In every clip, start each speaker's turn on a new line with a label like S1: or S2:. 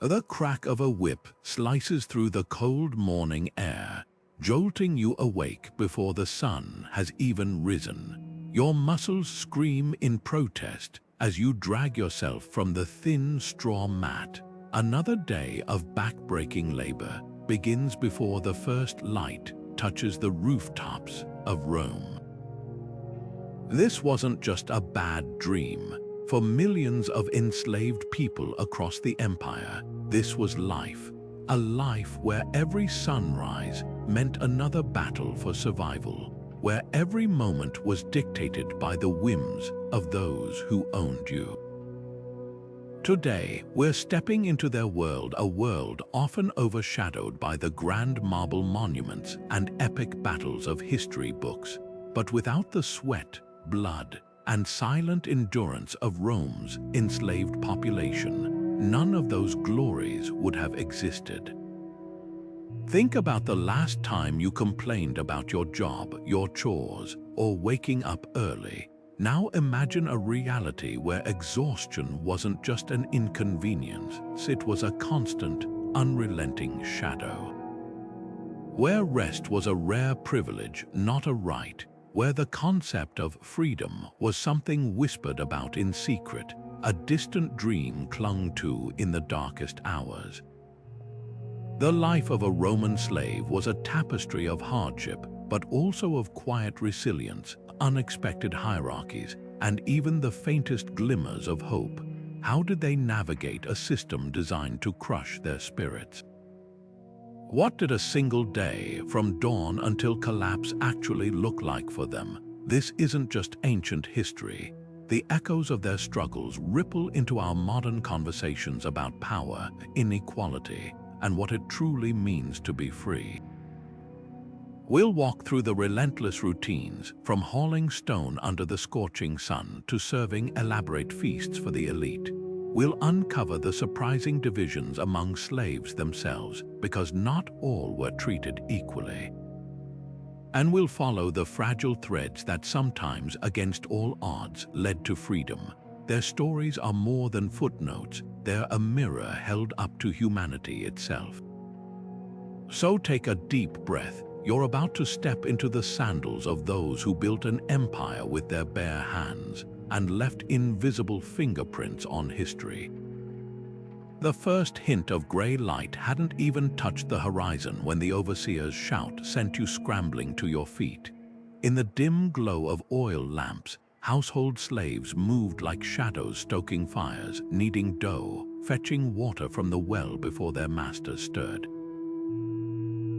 S1: The crack of a whip slices through the cold morning air, jolting you awake before the sun has even risen. Your muscles scream in protest as you drag yourself from the thin straw mat. Another day of back-breaking labor begins before the first light touches the rooftops of Rome. This wasn't just a bad dream. For millions of enslaved people across the empire, this was life. A life where every sunrise meant another battle for survival, where every moment was dictated by the whims of those who owned you. Today, we're stepping into their world, a world often overshadowed by the grand marble monuments and epic battles of history books. But without the sweat, blood, and silent endurance of Rome's enslaved population, none of those glories would have existed. Think about the last time you complained about your job, your chores, or waking up early. Now imagine a reality where exhaustion wasn't just an inconvenience, it was a constant, unrelenting shadow. Where rest was a rare privilege, not a right, where the concept of freedom was something whispered about in secret, a distant dream clung to in the darkest hours. The life of a Roman slave was a tapestry of hardship, but also of quiet resilience, unexpected hierarchies, and even the faintest glimmers of hope. How did they navigate a system designed to crush their spirits? What did a single day, from dawn until collapse, actually look like for them? This isn't just ancient history. The echoes of their struggles ripple into our modern conversations about power, inequality, and what it truly means to be free. We'll walk through the relentless routines, from hauling stone under the scorching sun to serving elaborate feasts for the elite. We'll uncover the surprising divisions among slaves themselves, because not all were treated equally. And we'll follow the fragile threads that sometimes, against all odds, led to freedom. Their stories are more than footnotes, they're a mirror held up to humanity itself. So take a deep breath. You're about to step into the sandals of those who built an empire with their bare hands and left invisible fingerprints on history. The first hint of gray light hadn't even touched the horizon when the overseer's shout sent you scrambling to your feet. In the dim glow of oil lamps, household slaves moved like shadows stoking fires, kneading dough, fetching water from the well before their masters stirred.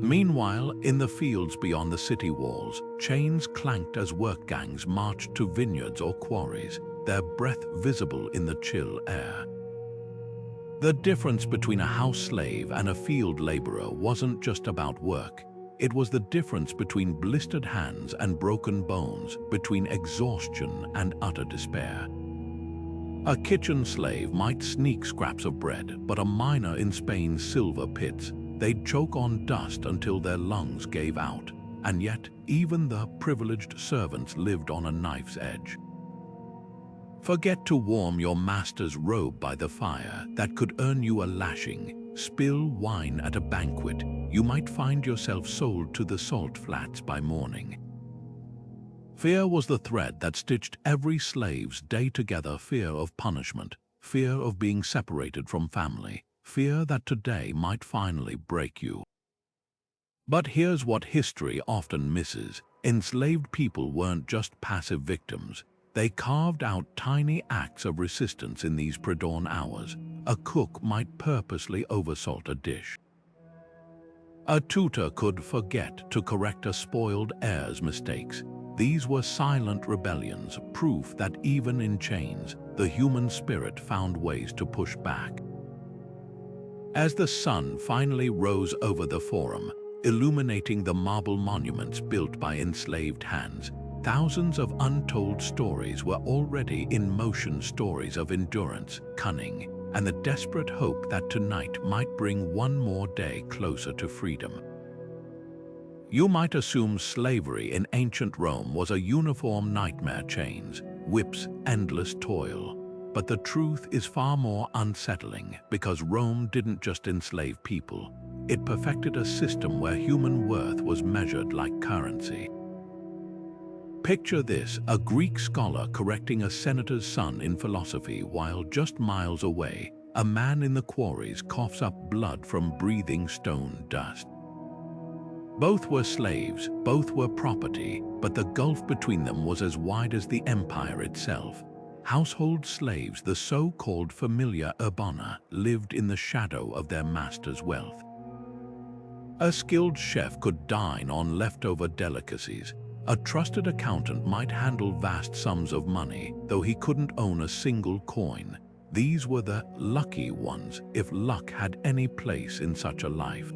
S1: Meanwhile, in the fields beyond the city walls, chains clanked as work gangs marched to vineyards or quarries, their breath visible in the chill air. The difference between a house slave and a field laborer wasn't just about work. It was the difference between blistered hands and broken bones, between exhaustion and utter despair. A kitchen slave might sneak scraps of bread, but a miner in Spain's silver pits, they'd choke on dust until their lungs gave out, and yet even the privileged servants lived on a knife's edge. Forget to warm your master's robe by the fire that could earn you a lashing. Spill wine at a banquet, you might find yourself sold to the salt flats by morning. Fear was the thread that stitched every slave's day together, fear of punishment, fear of being separated from family, fear that today might finally break you. But here's what history often misses. Enslaved people weren't just passive victims. They carved out tiny acts of resistance in these pre-dawn hours. A cook might purposely oversalt a dish. A tutor could forget to correct a spoiled heir's mistakes. These were silent rebellions, proof that even in chains, the human spirit found ways to push back. As the sun finally rose over the forum, illuminating the marble monuments built by enslaved hands, thousands of untold stories were already in motion, stories of endurance, cunning, and the desperate hope that tonight might bring one more day closer to freedom. You might assume slavery in ancient Rome was a uniform nightmare: chains, whips, endless toil. But the truth is far more unsettling, because Rome didn't just enslave people. It perfected a system where human worth was measured like currency. Picture this: a Greek scholar correcting a senator's son in philosophy, while just miles away, a man in the quarries coughs up blood from breathing stone dust. Both were slaves, both were property, but the gulf between them was as wide as the empire itself. Household slaves, the so-called familia urbana, lived in the shadow of their master's wealth. A skilled chef could dine on leftover delicacies. A trusted accountant might handle vast sums of money, though he couldn't own a single coin. These were the lucky ones, if luck had any place in such a life.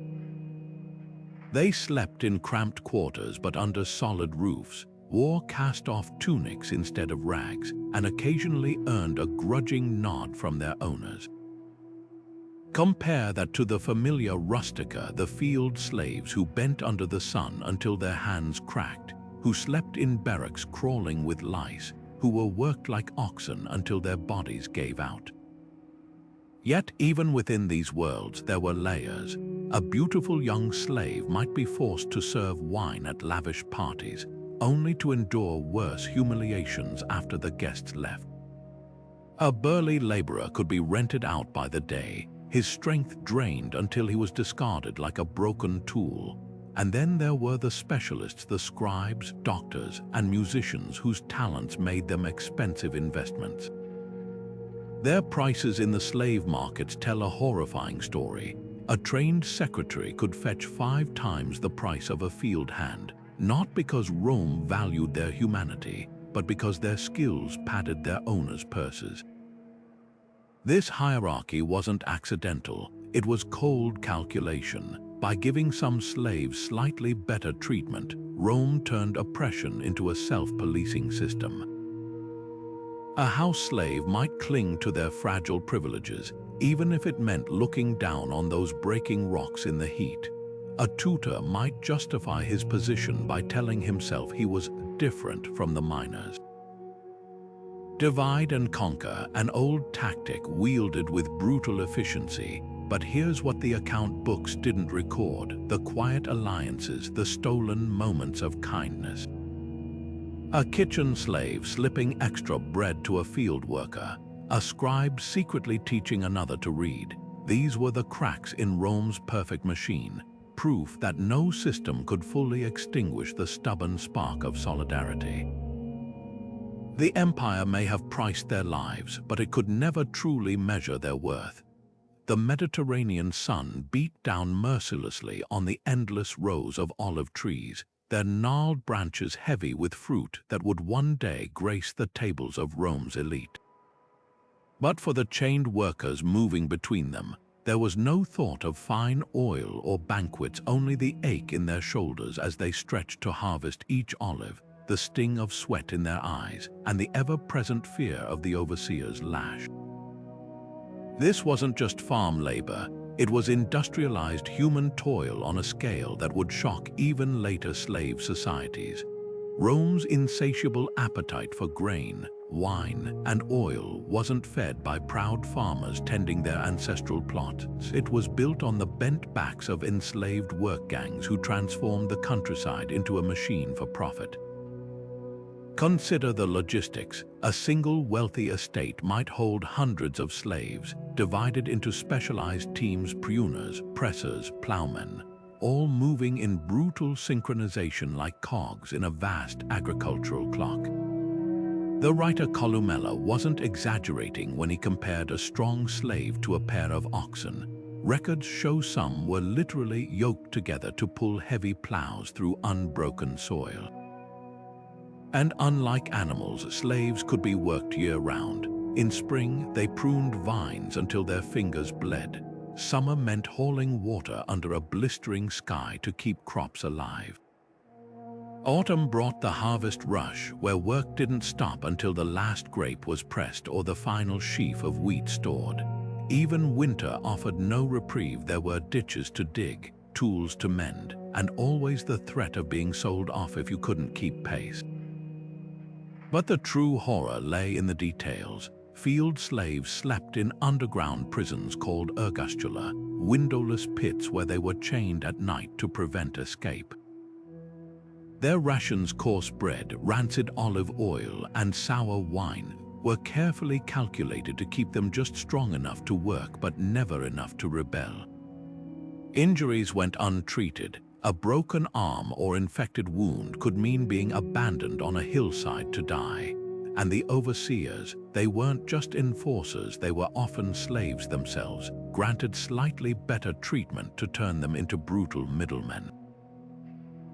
S1: They slept in cramped quarters but under solid roofs, wore cast-off tunics instead of rags, and occasionally earned a grudging nod from their owners. Compare that to the familia rustica, the field slaves who bent under the sun until their hands cracked, who slept in barracks crawling with lice, who were worked like oxen until their bodies gave out. Yet even within these worlds there were layers. A beautiful young slave might be forced to serve wine at lavish parties, only to endure worse humiliations after the guests left. A burly laborer could be rented out by the day, his strength drained until he was discarded like a broken tool. And then there were the specialists, the scribes, doctors, and musicians whose talents made them expensive investments. Their prices in the slave markets tell a horrifying story. A trained secretary could fetch 5 times the price of a field hand, not because Rome valued their humanity, but because their skills padded their owners' purses. This hierarchy wasn't accidental, it was cold calculation. By giving some slaves slightly better treatment, Rome turned oppression into a self-policing system. A house slave might cling to their fragile privileges, even if it meant looking down on those breaking rocks in the heat. A tutor might justify his position by telling himself he was different from the miners. Divide and conquer, an old tactic wielded with brutal efficiency, but here's what the account books didn't record: the quiet alliances, the stolen moments of kindness. A kitchen slave slipping extra bread to a field worker, a scribe secretly teaching another to read. These were the cracks in Rome's perfect machine, proof that no system could fully extinguish the stubborn spark of solidarity. The empire may have priced their lives, but it could never truly measure their worth. The Mediterranean sun beat down mercilessly on the endless rows of olive trees, their gnarled branches heavy with fruit that would one day grace the tables of Rome's elite. But for the chained workers moving between them, there was no thought of fine oil or banquets, only the ache in their shoulders as they stretched to harvest each olive, the sting of sweat in their eyes, and the ever-present fear of the overseer's lash. This wasn't just farm labor, it was industrialized human toil on a scale that would shock even later slave societies. Rome's insatiable appetite for grain, wine, and oil wasn't fed by proud farmers tending their ancestral plots. It was built on the bent backs of enslaved work gangs who transformed the countryside into a machine for profit. Consider the logistics. A single wealthy estate might hold hundreds of slaves, divided into specialized teams: pruners, pressers, plowmen, all moving in brutal synchronization like cogs in a vast agricultural clock. The writer Columella wasn't exaggerating when he compared a strong slave to a pair of oxen. Records show some were literally yoked together to pull heavy plows through unbroken soil. And unlike animals, slaves could be worked year-round. In spring, they pruned vines until their fingers bled. Summer meant hauling water under a blistering sky to keep crops alive. Autumn brought the harvest rush, where work didn't stop until the last grape was pressed or the final sheaf of wheat stored. Even winter offered no reprieve. There were ditches to dig, tools to mend, and always the threat of being sold off if you couldn't keep pace. But the true horror lay in the details. field slaves slept in underground prisons called ergastula, windowless pits where they were chained at night to prevent escape. Their rations, coarse bread, rancid olive oil, and sour wine, were carefully calculated to keep them just strong enough to work but never enough to rebel. Injuries went untreated. A broken arm or infected wound could mean being abandoned on a hillside to die. And the overseers, they weren't just enforcers, they were often slaves themselves, granted slightly better treatment to turn them into brutal middlemen.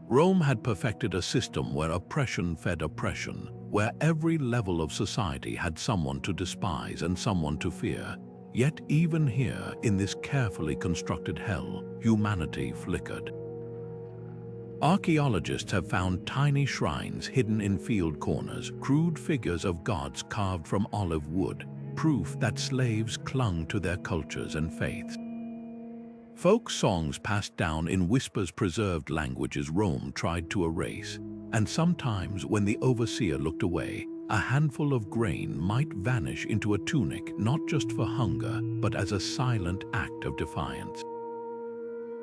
S1: Rome had perfected a system where oppression fed oppression, where every level of society had someone to despise and someone to fear. Yet even here, in this carefully constructed hell, humanity flickered. Archaeologists have found tiny shrines hidden in field corners, crude figures of gods carved from olive wood, proof that slaves clung to their cultures and faiths. Folk songs passed down in whispers preserved languages Rome tried to erase, and sometimes when the overseer looked away, a handful of grain might vanish into a tunic not just for hunger, but as a silent act of defiance.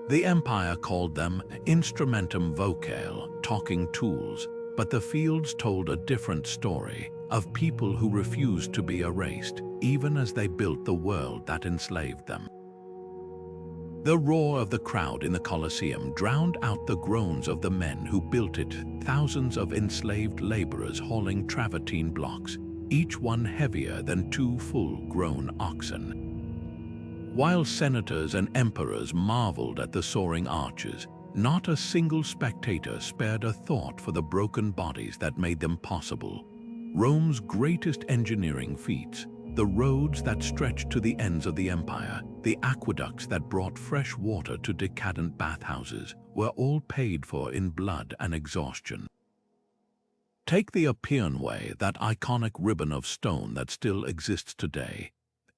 S1: The empire called them instrumentum vocale, talking tools, but the fields told a different story of people who refused to be erased, even as they built the world that enslaved them. The roar of the crowd in the Colosseum drowned out the groans of the men who built it, thousands of enslaved laborers hauling travertine blocks, each one heavier than 2 full-grown oxen. While senators and emperors marveled at the soaring arches, not a single spectator spared a thought for the broken bodies that made them possible. Rome's greatest engineering feats, the roads that stretched to the ends of the empire, the aqueducts that brought fresh water to decadent bathhouses, were all paid for in blood and exhaustion. Take the Appian Way, that iconic ribbon of stone that still exists today.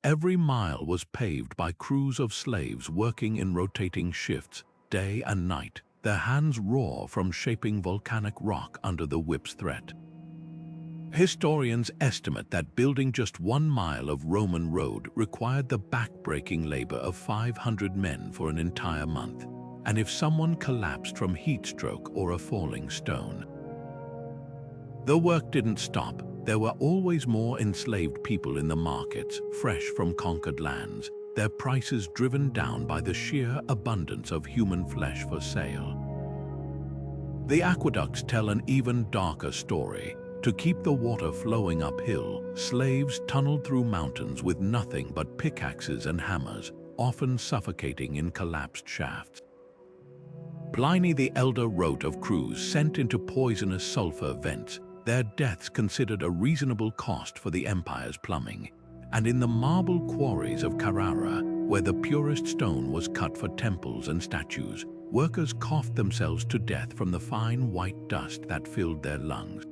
S1: Every mile was paved by crews of slaves working in rotating shifts, day and night, their hands raw from shaping volcanic rock under the whip's threat. Historians estimate that building just 1 mile of Roman road required the back-breaking labor of 500 men for an entire month, and if someone collapsed from heat stroke or a falling stone. The work didn't stop. There were always more enslaved people in the markets, fresh from conquered lands, their prices driven down by the sheer abundance of human flesh for sale. The aqueducts tell an even darker story. To keep the water flowing uphill, slaves tunneled through mountains with nothing but pickaxes and hammers, often suffocating in collapsed shafts. Pliny the Elder wrote of crews sent into poisonous sulfur vents, their deaths considered a reasonable cost for the empire's plumbing. And in the marble quarries of Carrara, where the purest stone was cut for temples and statues, workers coughed themselves to death from the fine white dust that filled their lungs.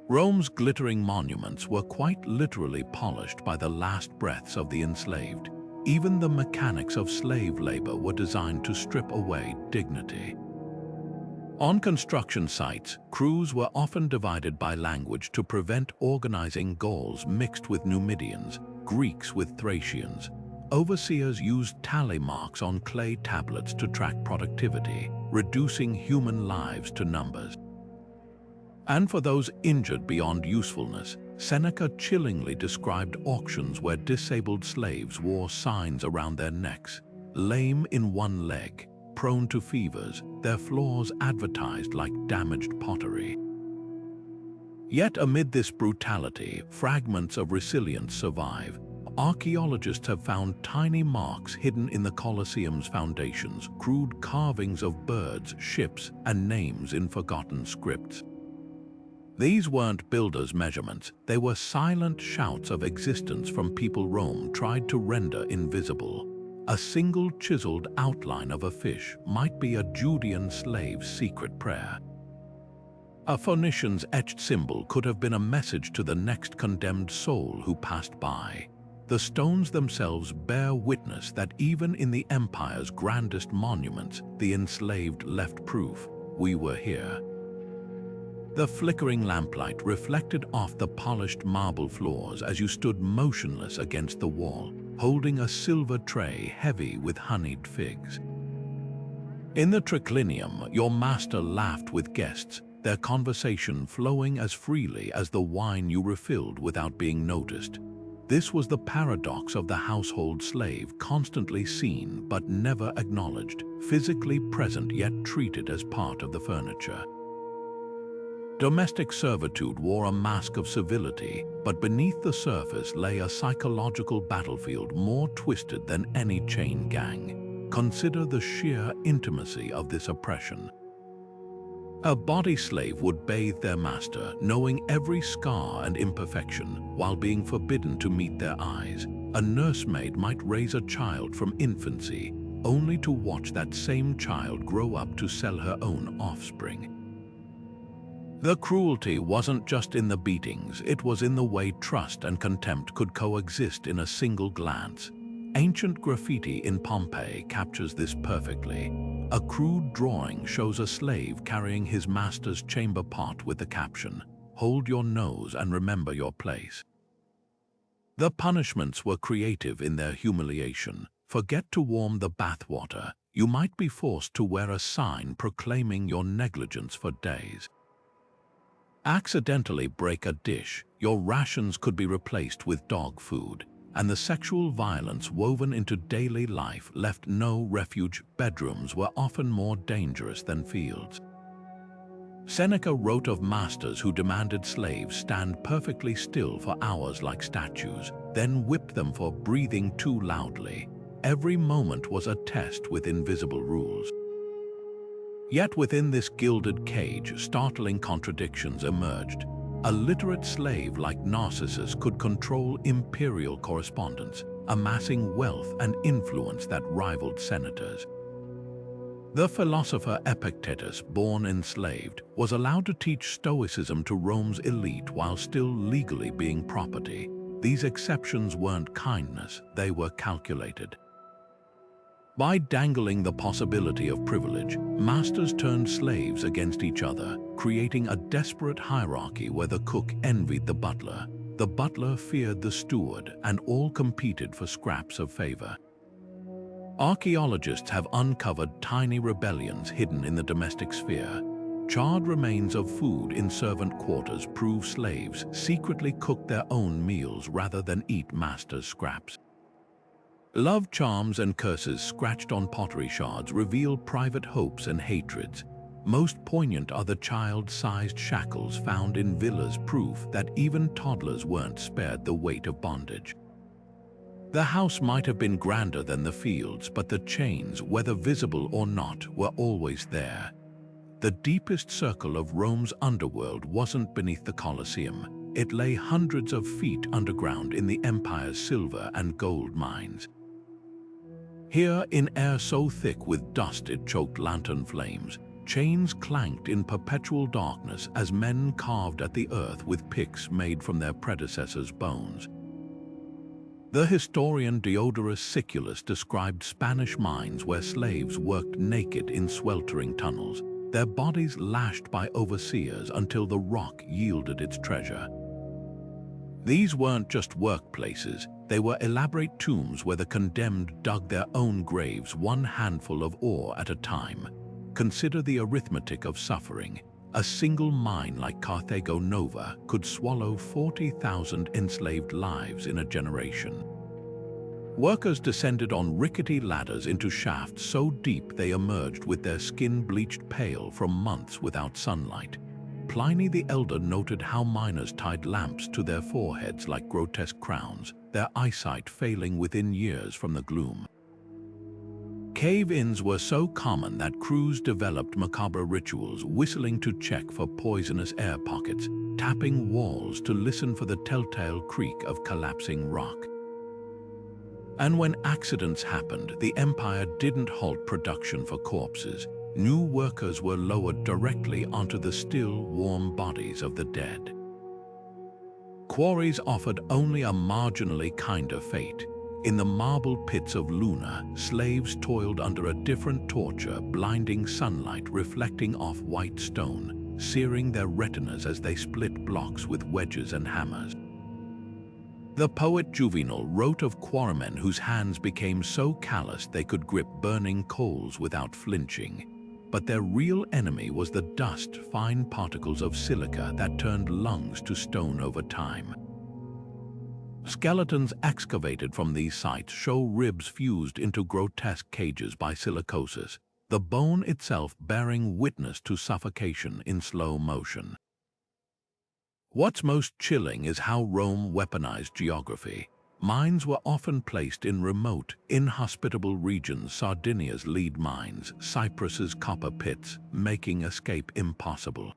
S1: Rome's glittering monuments were quite literally polished by the last breaths of the enslaved. Even the mechanics of slave labor were designed to strip away dignity. On construction sites, crews were often divided by language to prevent organizing Gauls mixed with Numidians, Greeks with Thracians. Overseers used tally marks on clay tablets to track productivity, reducing human lives to numbers. And for those injured beyond usefulness, Seneca chillingly described auctions where disabled slaves wore signs around their necks, lame in one leg, prone to fevers, their flaws advertised like damaged pottery. Yet amid this brutality, fragments of resilience survive. Archaeologists have found tiny marks hidden in the Colosseum's foundations, crude carvings of birds, ships, and names in forgotten scripts. These weren't builders' measurements, they were silent shouts of existence from people Rome tried to render invisible. A single chiseled outline of a fish might be a Judean slave's secret prayer. A Phoenician's etched symbol could have been a message to the next condemned soul who passed by. The stones themselves bear witness that even in the empire's grandest monuments, the enslaved left proof: we were here. The flickering lamplight reflected off the polished marble floors as you stood motionless against the wall, holding a silver tray heavy with honeyed figs. In the triclinium, your master laughed with guests, their conversation flowing as freely as the wine you refilled without being noticed. This was the paradox of the household slave, constantly seen but never acknowledged, physically present yet treated as part of the furniture. Domestic servitude wore a mask of civility, but beneath the surface lay a psychological battlefield more twisted than any chain gang. Consider the sheer intimacy of this oppression. A body slave would bathe their master, knowing every scar and imperfection, while being forbidden to meet their eyes. A nursemaid might raise a child from infancy, only to watch that same child grow up to sell her own offspring. The cruelty wasn't just in the beatings, it was in the way trust and contempt could coexist in a single glance. Ancient graffiti in Pompeii captures this perfectly. A crude drawing shows a slave carrying his master's chamber pot with the caption, "Hold your nose and remember your place." The punishments were creative in their humiliation. Forget to warm the bathwater, you might be forced to wear a sign proclaiming your negligence for days. Accidentally break a dish, your rations could be replaced with dog food, and the sexual violence woven into daily life left no refuge. Bedrooms were often more dangerous than fields. Seneca wrote of masters who demanded slaves stand perfectly still for hours like statues, then whip them for breathing too loudly. Every moment was a test with invisible rules. Yet within this gilded cage, startling contradictions emerged. A literate slave like Narcissus could control imperial correspondence, amassing wealth and influence that rivaled senators. The philosopher Epictetus, born enslaved, was allowed to teach Stoicism to Rome's elite while still legally being property. These exceptions weren't kindness, they were calculated. By dangling the possibility of privilege, masters turned slaves against each other, creating a desperate hierarchy where the cook envied the butler feared the steward, and all competed for scraps of favor. Archaeologists have uncovered tiny rebellions hidden in the domestic sphere. Charred remains of food in servant quarters prove slaves secretly cooked their own meals rather than eat masters' scraps. Love charms and curses scratched on pottery shards reveal private hopes and hatreds. Most poignant are the child-sized shackles found in villas, proof that even toddlers weren't spared the weight of bondage. The house might have been grander than the fields, but the chains, whether visible or not, were always there. The deepest circle of Rome's underworld wasn't beneath the Colosseum. It lay hundreds of feet underground in the empire's silver and gold mines. Here, in air so thick with dust it choked lantern flames, chains clanked in perpetual darkness as men carved at the earth with picks made from their predecessors' bones. The historian Diodorus Siculus described Spanish mines where slaves worked naked in sweltering tunnels, their bodies lashed by overseers until the rock yielded its treasure. These weren't just workplaces, they were elaborate tombs where the condemned dug their own graves, one handful of ore at a time. Consider the arithmetic of suffering. A single mine like Carthago Nova could swallow 40,000 enslaved lives in a generation. Workers descended on rickety ladders into shafts so deep they emerged with their skin bleached pale from months without sunlight. Pliny the Elder noted how miners tied lamps to their foreheads like grotesque crowns, their eyesight failing within years from the gloom. Cave-ins were so common that crews developed macabre rituals, whistling to check for poisonous air pockets, tapping walls to listen for the telltale creak of collapsing rock. And when accidents happened, the empire didn't halt production for corpses. New workers were lowered directly onto the still, warm bodies of the dead. Quarries offered only a marginally kinder fate. In the marble pits of Luna, slaves toiled under a different torture, blinding sunlight reflecting off white stone. searing their retinas as they split blocks with wedges and hammers. The poet Juvenal wrote of quarrymen whose hands became so calloused they could grip burning coals without flinching. But their real enemy was the dust, fine particles of silica that turned lungs to stone over time. Skeletons excavated from these sites show ribs fused into grotesque cages by silicosis, the bone itself bearing witness to suffocation in slow motion. What's most chilling is how Rome weaponized geography. Mines were often placed in remote, inhospitable regions, Sardinia's lead mines, Cyprus's copper pits, making escape impossible.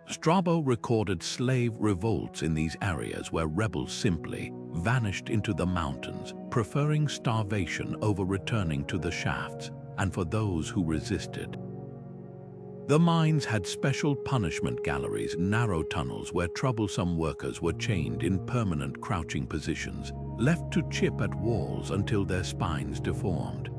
S1: Strabo recorded slave revolts in these areas where rebels simply vanished into the mountains, preferring starvation over returning to the shafts, and for those who resisted. The mines had special punishment galleries, narrow tunnels where troublesome workers were chained in permanent crouching positions, left to chip at walls until their spines deformed.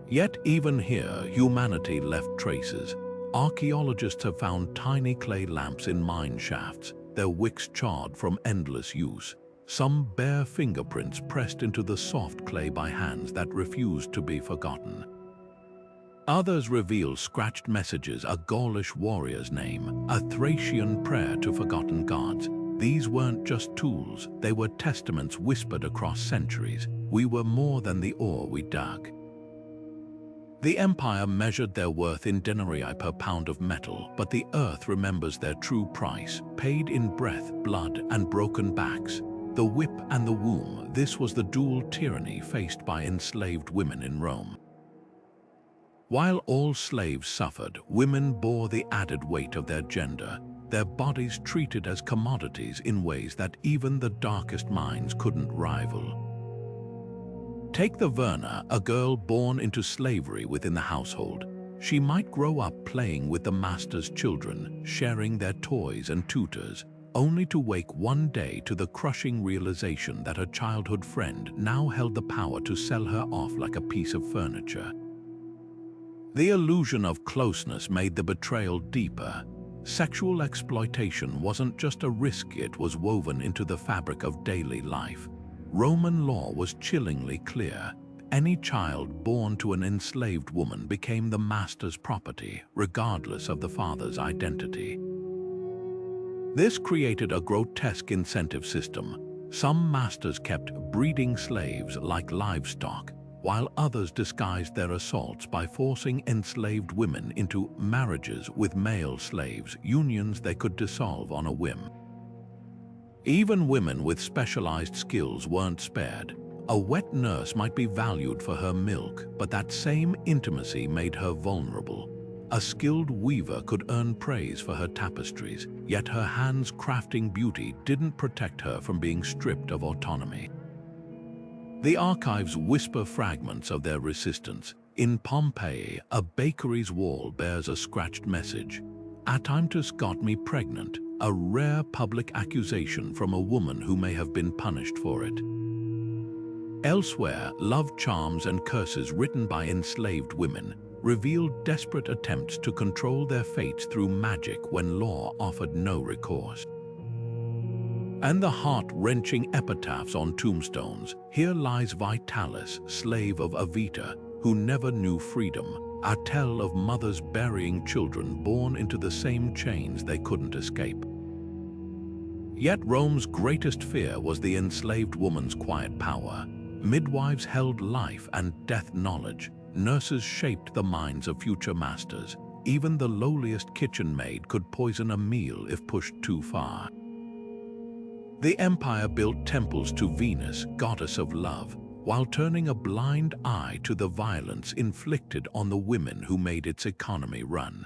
S1: Yet even here, humanity left traces. Archaeologists have found tiny clay lamps in mine shafts, their wicks charred from endless use. Some bare fingerprints pressed into the soft clay by hands that refused to be forgotten. Others reveal scratched messages, a Gaulish warrior's name, a Thracian prayer to forgotten gods. These weren't just tools, they were testaments whispered across centuries. We were more than the ore we dug. The empire measured their worth in denarii per pound of metal, but the earth remembers their true price, paid in breath, blood, and broken backs. The whip and the womb, this was the dual tyranny faced by enslaved women in Rome. While all slaves suffered, women bore the added weight of their gender, their bodies treated as commodities in ways that even the darkest minds couldn't rival. Take the Verna, a girl born into slavery within the household. She might grow up playing with the master's children, sharing their toys and tutors, only to wake one day to the crushing realization that her childhood friend now held the power to sell her off like a piece of furniture. The illusion of closeness made the betrayal deeper. Sexual exploitation wasn't just a risk, it was woven into the fabric of daily life. Roman law was chillingly clear. Any child born to an enslaved woman became the master's property, regardless of the father's identity. This created a grotesque incentive system. Some masters kept breeding slaves like livestock, while others disguised their assaults by forcing enslaved women into marriages with male slaves, unions they could dissolve on a whim. Even women with specialized skills weren't spared. A wet nurse might be valued for her milk, but that same intimacy made her vulnerable. A skilled weaver could earn praise for her tapestries, yet her hands crafting beauty didn't protect her from being stripped of autonomy. The archives whisper fragments of their resistance. In Pompeii, a bakery's wall bears a scratched message. "Atimtus got me pregnant," a rare public accusation from a woman who may have been punished for it. Elsewhere, love charms and curses written by enslaved women revealed desperate attempts to control their fates through magic when law offered no recourse. And the heart-wrenching epitaphs on tombstones. Here lies Vitalis, slave of Avita, who never knew freedom, a tale of mothers burying children born into the same chains they couldn't escape. Yet Rome's greatest fear was the enslaved woman's quiet power. Midwives held life and death knowledge. Nurses shaped the minds of future masters. Even the lowliest kitchen maid could poison a meal if pushed too far. The empire built temples to Venus, goddess of love, while turning a blind eye to the violence inflicted on the women who made its economy run.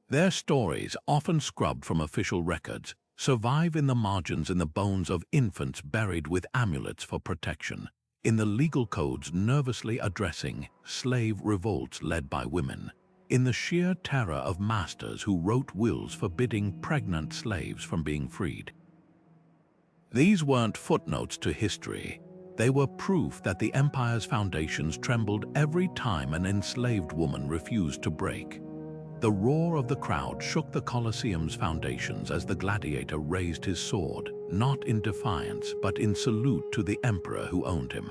S1: Their stories, often scrubbed from official records, survive in the margins in the bones of infants buried with amulets for protection, in the legal codes nervously addressing slave revolts led by women, in the sheer terror of masters who wrote wills forbidding pregnant slaves from being freed. These weren't footnotes to history. They were proof that the empire's foundations trembled every time an enslaved woman refused to break. The roar of the crowd shook the Colosseum's foundations as the gladiator raised his sword, not in defiance, but in salute to the emperor who owned him.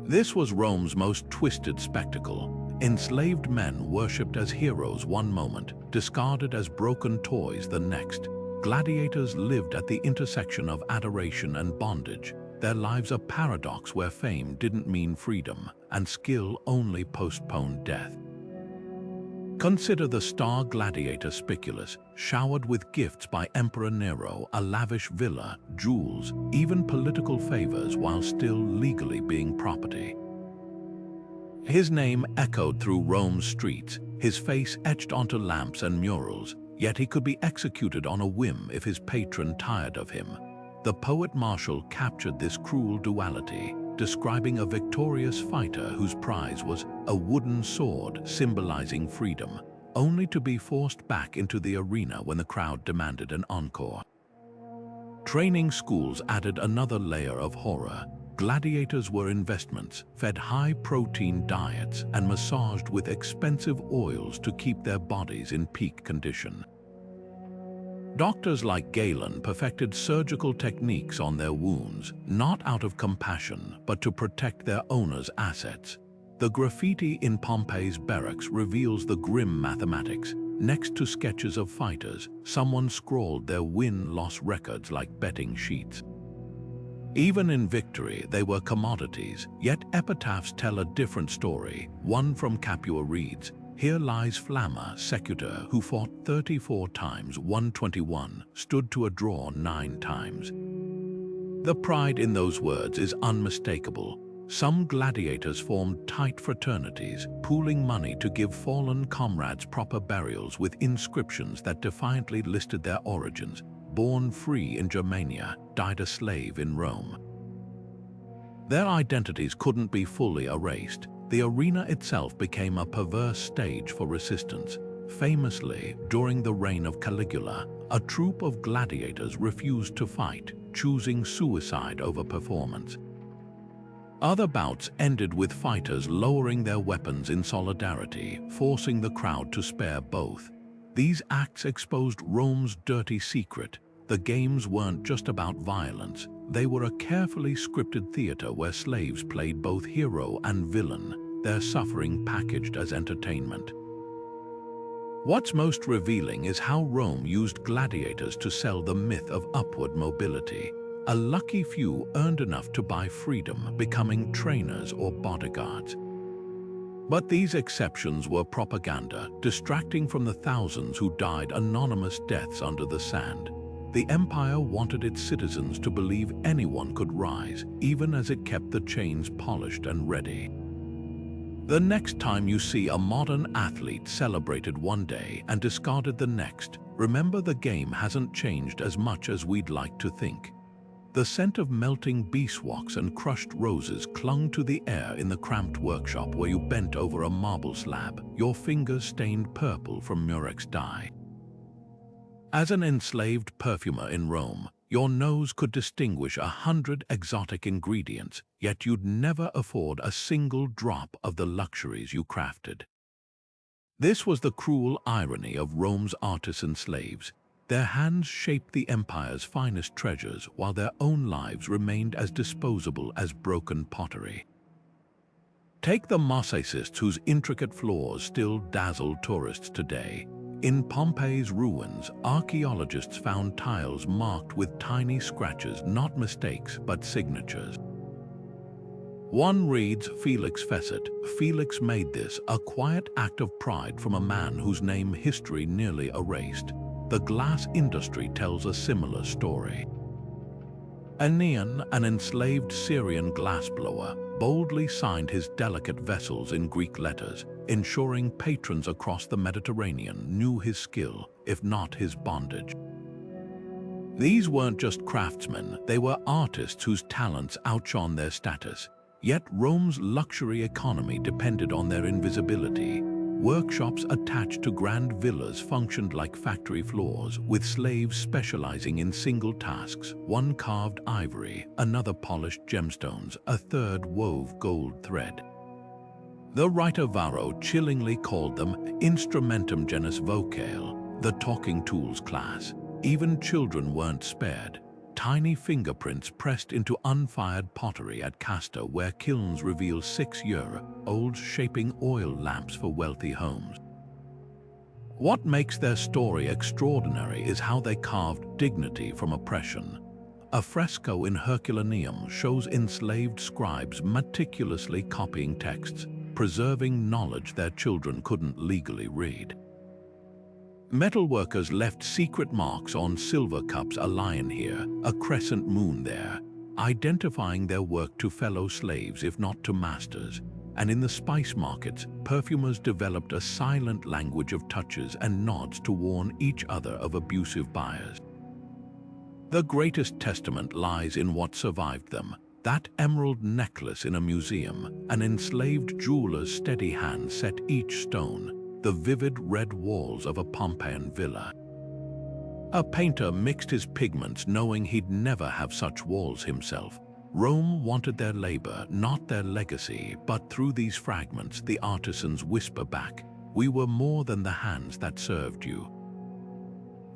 S1: This was Rome's most twisted spectacle. Enslaved men worshipped as heroes one moment, discarded as broken toys the next. Gladiators lived at the intersection of adoration and bondage, their lives a paradox where fame didn't mean freedom, and skill only postponed death. Consider the star gladiator Spiculus, showered with gifts by Emperor Nero, a lavish villa, jewels, even political favors while still legally being property. His name echoed through Rome's streets, his face etched onto lamps and murals, yet he could be executed on a whim if his patron tired of him. The poet Martial captured this cruel duality, describing a victorious fighter whose prize was a wooden sword symbolizing freedom, only to be forced back into the arena when the crowd demanded an encore. Training schools added another layer of horror. Gladiators were investments, fed high-protein diets and massaged with expensive oils to keep their bodies in peak condition. Doctors like Galen perfected surgical techniques on their wounds, not out of compassion, but to protect their owners' assets. The graffiti in Pompey's barracks reveals the grim mathematics. Next to sketches of fighters, someone scrawled their win-loss records like betting sheets. Even in victory, they were commodities, yet epitaphs tell a different story. One from Capua reads, "Here lies Flamma, Secutor, who fought 34 times, won 21, stood to a draw 9 times." The pride in those words is unmistakable. Some gladiators formed tight fraternities, pooling money to give fallen comrades proper burials with inscriptions that defiantly listed their origins. Born free in Germania, died a slave in Rome. Their identities couldn't be fully erased. The arena itself became a perverse stage for resistance. Famously, during the reign of Caligula, a troop of gladiators refused to fight, choosing suicide over performance. Other bouts ended with fighters lowering their weapons in solidarity, forcing the crowd to spare both. These acts exposed Rome's dirty secret. The games weren't just about violence. They were a carefully scripted theater where slaves played both hero and villain, their suffering packaged as entertainment. What's most revealing is how Rome used gladiators to sell the myth of upward mobility. A lucky few earned enough to buy freedom, becoming trainers or bodyguards. But these exceptions were propaganda, distracting from the thousands who died anonymous deaths under the sand. The empire wanted its citizens to believe anyone could rise, even as it kept the chains polished and ready. The next time you see a modern athlete celebrated one day and discarded the next, remember the game hasn't changed as much as we'd like to think. The scent of melting beeswax and crushed roses clung to the air in the cramped workshop where you bent over a marble slab, your fingers stained purple from murex dye. As an enslaved perfumer in Rome, your nose could distinguish 100 exotic ingredients, yet you'd never afford a single drop of the luxuries you crafted. This was the cruel irony of Rome's artisan slaves. Their hands shaped the empire's finest treasures, while their own lives remained as disposable as broken pottery. Take the mosaicistes whose intricate floors still dazzle tourists today. In Pompey's ruins, archaeologists found tiles marked with tiny scratches, not mistakes, but signatures. One reads, "Felix Fecit. Felix made this, a quiet act of pride from a man whose name history nearly erased." The glass industry tells a similar story. Aenean, an enslaved Syrian glassblower, boldly signed his delicate vessels in Greek letters, ensuring patrons across the Mediterranean knew his skill, if not his bondage. These weren't just craftsmen, they were artists whose talents outshone their status. Yet Rome's luxury economy depended on their invisibility. Workshops attached to grand villas functioned like factory floors, with slaves specializing in single tasks. One carved ivory, another polished gemstones, a third wove gold thread. The writer Varro chillingly called them instrumentum genus vocale, the talking tools class. Even children weren't spared. Tiny fingerprints pressed into unfired pottery at Castor, where kilns reveal 6-year-olds shaping oil lamps for wealthy homes. What makes their story extraordinary is how they carved dignity from oppression. A fresco in Herculaneum shows enslaved scribes meticulously copying texts, preserving knowledge their children couldn't legally read. Metalworkers left secret marks on silver cups, a lion here, a crescent moon there, identifying their work to fellow slaves if not to masters. And in the spice markets, perfumers developed a silent language of touches and nods to warn each other of abusive buyers. The greatest testament lies in what survived them. That emerald necklace in a museum, an enslaved jeweler's steady hand set each stone, the vivid red walls of a Pompeian villa. A painter mixed his pigments knowing he'd never have such walls himself. Rome wanted their labor, not their legacy, but through these fragments the artisans whisper back, "We were more than the hands that served you."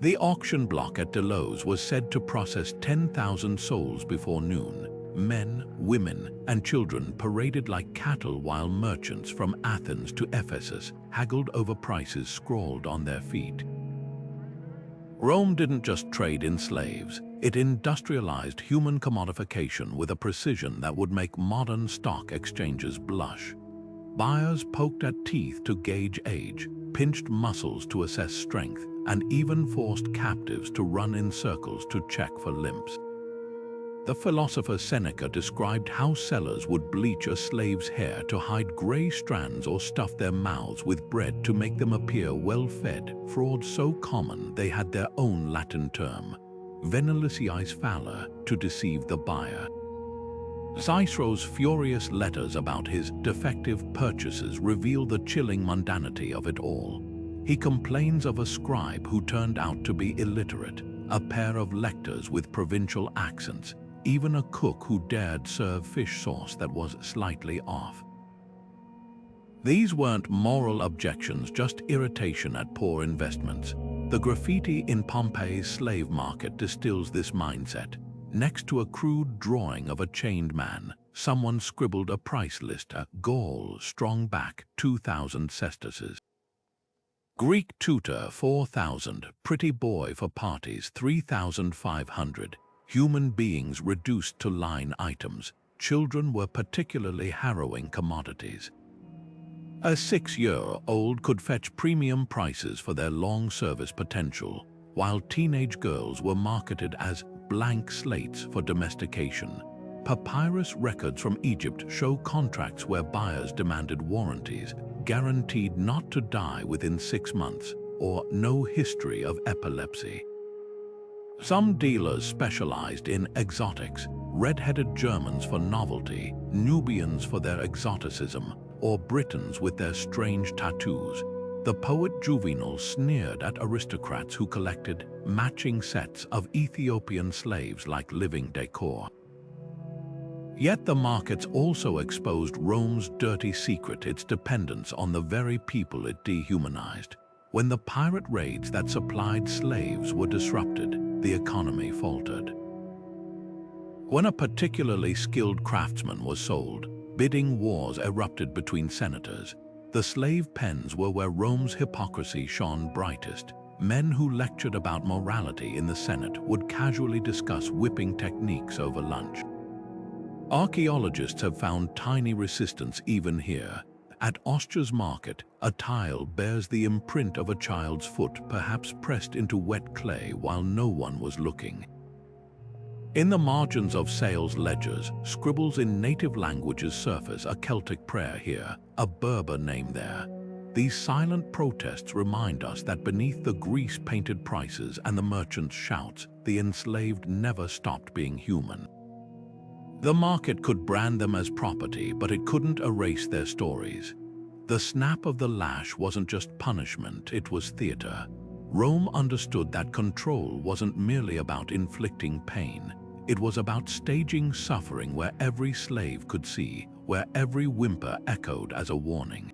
S1: The auction block at Delos was said to process 10,000 souls before noon. Men, women, and children paraded like cattle while merchants from Athens to Ephesus haggled over prices scrawled on their feet. Rome didn't just trade in slaves, it industrialized human commodification with a precision that would make modern stock exchanges blush. Buyers poked at teeth to gauge age, pinched muscles to assess strength, and even forced captives to run in circles to check for limps. The philosopher Seneca described how sellers would bleach a slave's hair to hide gray strands or stuff their mouths with bread to make them appear well-fed, fraud so common they had their own Latin term, venaliciis falla, to deceive the buyer. Cicero's furious letters about his defective purchases reveal the chilling mundanity of it all. He complains of a scribe who turned out to be illiterate, a pair of lectors with provincial accents, even a cook who dared serve fish sauce that was slightly off. These weren't moral objections, just irritation at poor investments. The graffiti in Pompeii's slave market distills this mindset. Next to a crude drawing of a chained man, someone scribbled a price list: Gaul, strong back, 2,000 sesterces. Greek tutor, 4,000, pretty boy for parties, 3,500. Human beings reduced to line items. Children were particularly harrowing commodities. A 6-year-old could fetch premium prices for their long service potential, while teenage girls were marketed as blank slates for domestication. Papyrus records from Egypt show contracts where buyers demanded warranties, guaranteed not to die within 6 months, or no history of epilepsy. Some dealers specialized in exotics, red-headed Germans for novelty, Nubians for their exoticism, or Britons with their strange tattoos. The poet Juvenal sneered at aristocrats who collected matching sets of Ethiopian slaves like living decor. Yet the markets also exposed Rome's dirty secret, its dependence on the very people it dehumanized. When the pirate raids that supplied slaves were disrupted, the economy faltered. When a particularly skilled craftsman was sold, bidding wars erupted between senators. The slave pens were where Rome's hypocrisy shone brightest. Men who lectured about morality in the Senate would casually discuss whipping techniques over lunch. Archaeologists have found tiny resistance even here. At Ostia's market, a tile bears the imprint of a child's foot, perhaps pressed into wet clay while no one was looking. In the margins of sales ledgers, scribbles in native languages surface: a Celtic prayer here, a Berber name there. These silent protests remind us that beneath the grease-painted prices and the merchants' shouts, the enslaved never stopped being human. The market could brand them as property, but it couldn't erase their stories. The snap of the lash wasn't just punishment, it was theater. Rome understood that control wasn't merely about inflicting pain. It was about staging suffering where every slave could see where every whimper echoed as a warning.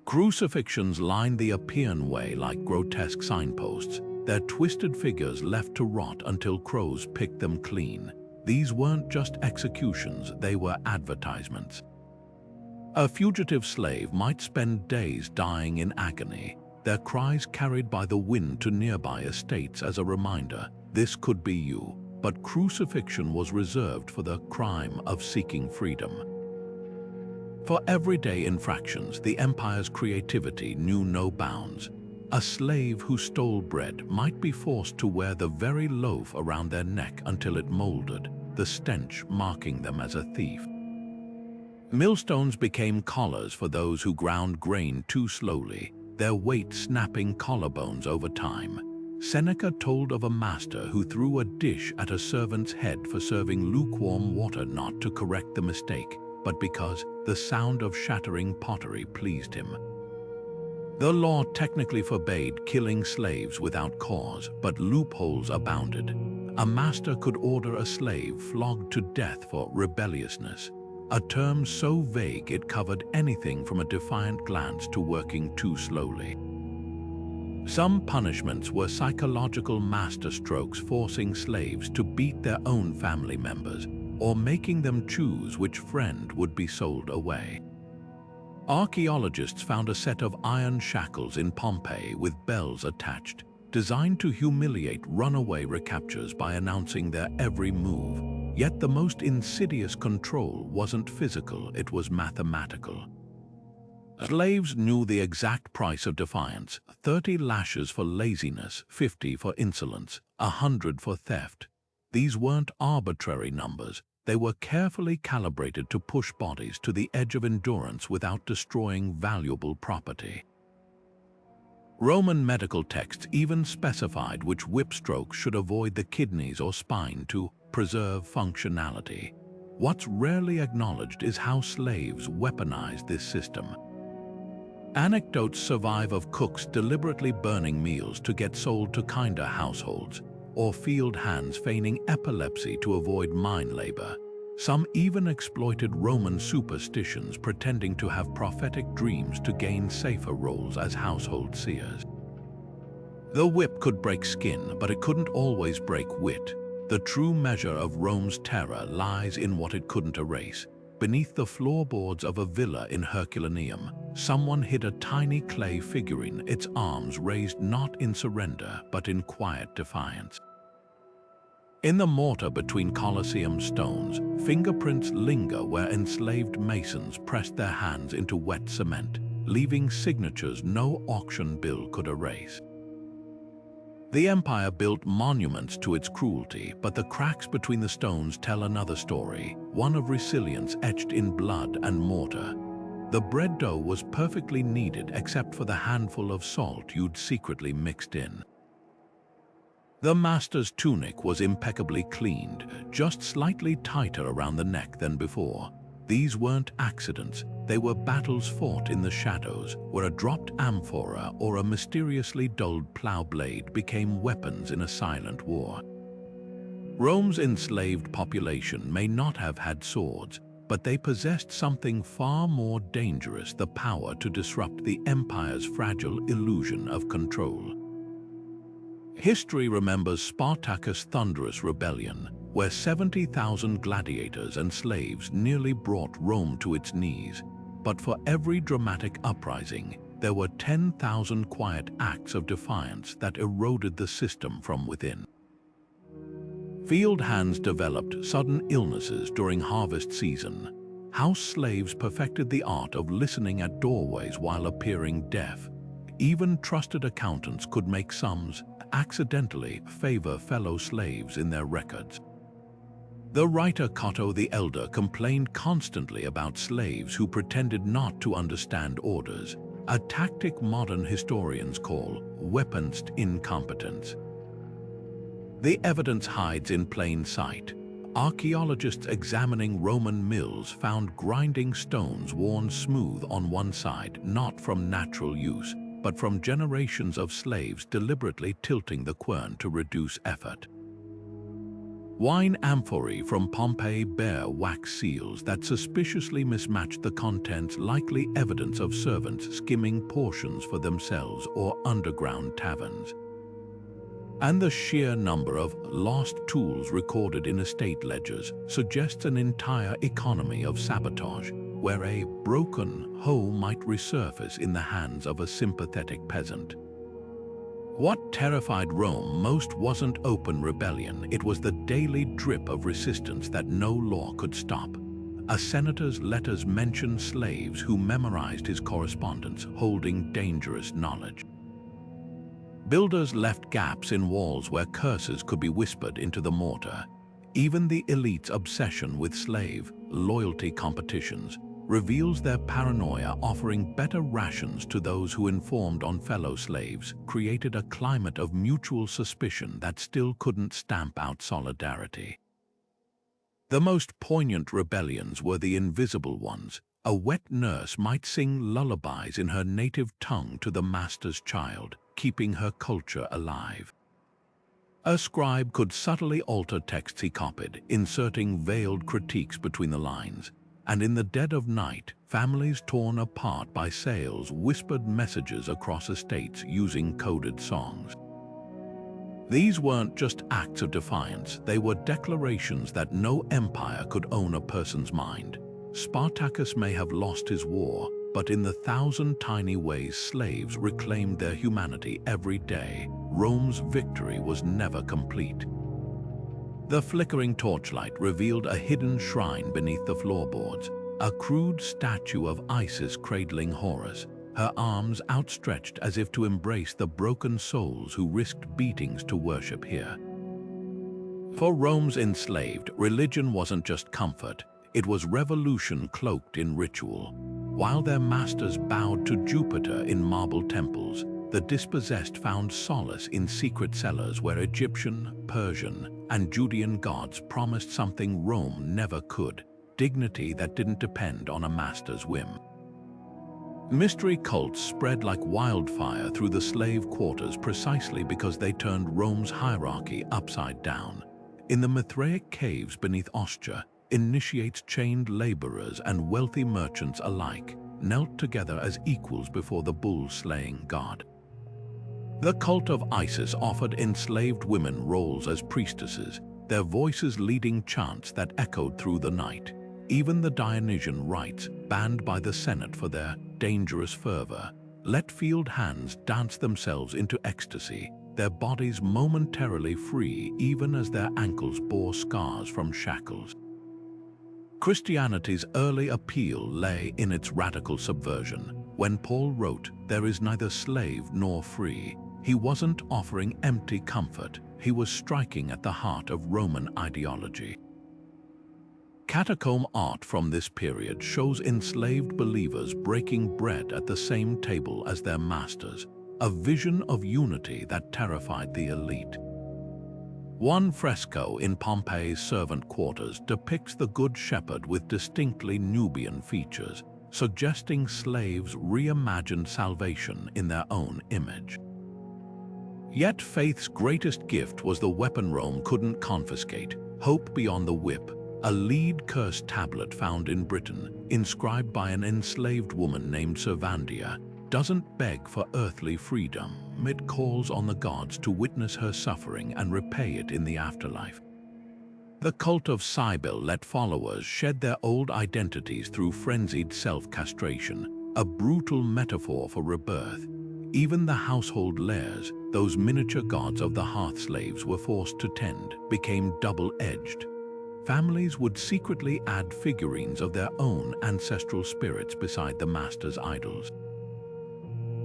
S1: Crucifixions lined the Appian Way like grotesque signposts, their twisted figures left to rot until crows picked them clean. These weren't just executions, they were advertisements. A fugitive slave might spend days dying in agony, their cries carried by the wind to nearby estates as a reminder, this could be you. But crucifixion was reserved for the crime of seeking freedom. For everyday infractions, the empire's creativity knew no bounds. A slave who stole bread might be forced to wear the very loaf around their neck until it molded, the stench marking them as a thief. Millstones became collars for those who ground grain too slowly, their weight snapping collarbones over time. Seneca told of a master who threw a dish at a servant's head for serving lukewarm water, not to correct the mistake, but because the sound of shattering pottery pleased him. The law technically forbade killing slaves without cause, but loopholes abounded. A master could order a slave flogged to death for rebelliousness, a term so vague it covered anything from a defiant glance to working too slowly. Some punishments were psychological masterstrokes, forcing slaves to beat their own family members, or making them choose which friend would be sold away. Archaeologists found a set of iron shackles in Pompeii with bells attached, designed to humiliate runaway recaptures by announcing their every move. Yet the most insidious control wasn't physical, it was mathematical. Slaves knew the exact price of defiance: 30 lashes for laziness, 50 for insolence, 100 for theft. These weren't arbitrary numbers, they were carefully calibrated to push bodies to the edge of endurance without destroying valuable property. Roman medical texts even specified which whip strokes should avoid the kidneys or spine to preserve functionality. What's rarely acknowledged is how slaves weaponized this system. Anecdotes survive of cooks deliberately burning meals to get sold to kinder households, or field hands feigning epilepsy to avoid mine labor. Some even exploited Roman superstitions, pretending to have prophetic dreams to gain safer roles as household seers. The whip could break skin, but it couldn't always break wit. The true measure of Rome's terror lies in what it couldn't erase. Beneath the floorboards of a villa in Herculaneum, someone hid a tiny clay figurine, its arms raised not in surrender, but in quiet defiance. In the mortar between Colosseum stones, fingerprints linger where enslaved masons pressed their hands into wet cement, leaving signatures no auction bill could erase. The empire built monuments to its cruelty, but the cracks between the stones tell another story, one of resilience etched in blood and mortar. The bread dough was perfectly kneaded except for the handful of salt you'd secretly mixed in. The master's tunic was impeccably cleaned, just slightly tighter around the neck than before. These weren't accidents, they were battles fought in the shadows, where a dropped amphora or a mysteriously dulled plow blade became weapons in a silent war. Rome's enslaved population may not have had swords, but they possessed something far more dangerous: the power to disrupt the empire's fragile illusion of control. History remembers Spartacus' thunderous rebellion, where 70,000 gladiators and slaves nearly brought Rome to its knees. But for every dramatic uprising, there were 10,000 quiet acts of defiance that eroded the system from within. Field hands developed sudden illnesses during harvest season. House slaves perfected the art of listening at doorways while appearing deaf. Even trusted accountants could make sums accidentally favor fellow slaves in their records. The writer Cotto the Elder complained constantly about slaves who pretended not to understand orders, a tactic modern historians call weaponized incompetence. The evidence hides in plain sight. Archaeologists examining Roman mills found grinding stones worn smooth on one side, not from natural use, but from generations of slaves deliberately tilting the quern to reduce effort. Wine amphorae from Pompeii bear wax seals that suspiciously mismatched the contents, likely evidence of servants skimming portions for themselves or underground taverns. And the sheer number of lost tools recorded in estate ledgers suggests an entire economy of sabotage, where a broken hoe might resurface in the hands of a sympathetic peasant. What terrified Rome most wasn't open rebellion, it was the daily drip of resistance that no law could stop. A senator's letters mention slaves who memorized his correspondence, holding dangerous knowledge. Builders left gaps in walls where curses could be whispered into the mortar. Even the elite's obsession with slave loyalty competitions reveals their paranoia, offering better rations to those who informed on fellow slaves, created a climate of mutual suspicion that still couldn't stamp out solidarity. The most poignant rebellions were the invisible ones. A wet nurse might sing lullabies in her native tongue to the master's child, keeping her culture alive. A scribe could subtly alter texts he copied, inserting veiled critiques between the lines. And in the dead of night, families torn apart by sales whispered messages across estates using coded songs. These weren't just acts of defiance, they were declarations that no empire could own a person's mind. Spartacus may have lost his war, but in the 1,000 tiny ways slaves reclaimed their humanity every day, Rome's victory was never complete. The flickering torchlight revealed a hidden shrine beneath the floorboards, a crude statue of Isis cradling Horus, her arms outstretched as if to embrace the broken souls who risked beatings to worship here. For Rome's enslaved, religion wasn't just comfort, it was revolution cloaked in ritual. While their masters bowed to Jupiter in marble temples, the dispossessed found solace in secret cellars where Egyptian, Persian, and Judean gods promised something Rome never could, dignity that didn't depend on a master's whim. Mystery cults spread like wildfire through the slave quarters precisely because they turned Rome's hierarchy upside down. In the Mithraic caves beneath Ostia, initiates chained laborers and wealthy merchants alike knelt together as equals before the bull-slaying god. The cult of Isis offered enslaved women roles as priestesses, their voices leading chants that echoed through the night. Even the Dionysian rites, banned by the Senate for their dangerous fervor, let field hands dance themselves into ecstasy, their bodies momentarily free even as their ankles bore scars from shackles. Christianity's early appeal lay in its radical subversion. When Paul wrote, "There is neither slave nor free," he wasn't offering empty comfort, he was striking at the heart of Roman ideology. Catacomb art from this period shows enslaved believers breaking bread at the same table as their masters, a vision of unity that terrified the elite. One fresco in Pompeii's servant quarters depicts the Good Shepherd with distinctly Nubian features, suggesting slaves reimagined salvation in their own image. Yet faith's greatest gift was the weapon Rome couldn't confiscate, hope beyond the whip, a lead-cursed tablet found in Britain, inscribed by an enslaved woman named Servandia, doesn't beg for earthly freedom, it calls on the gods to witness her suffering and repay it in the afterlife. The cult of Cybele let followers shed their old identities through frenzied self-castration, a brutal metaphor for rebirth. Even the household lairs, those miniature gods of the hearth slaves were forced to tend, became double-edged. Families would secretly add figurines of their own ancestral spirits beside the master's idols.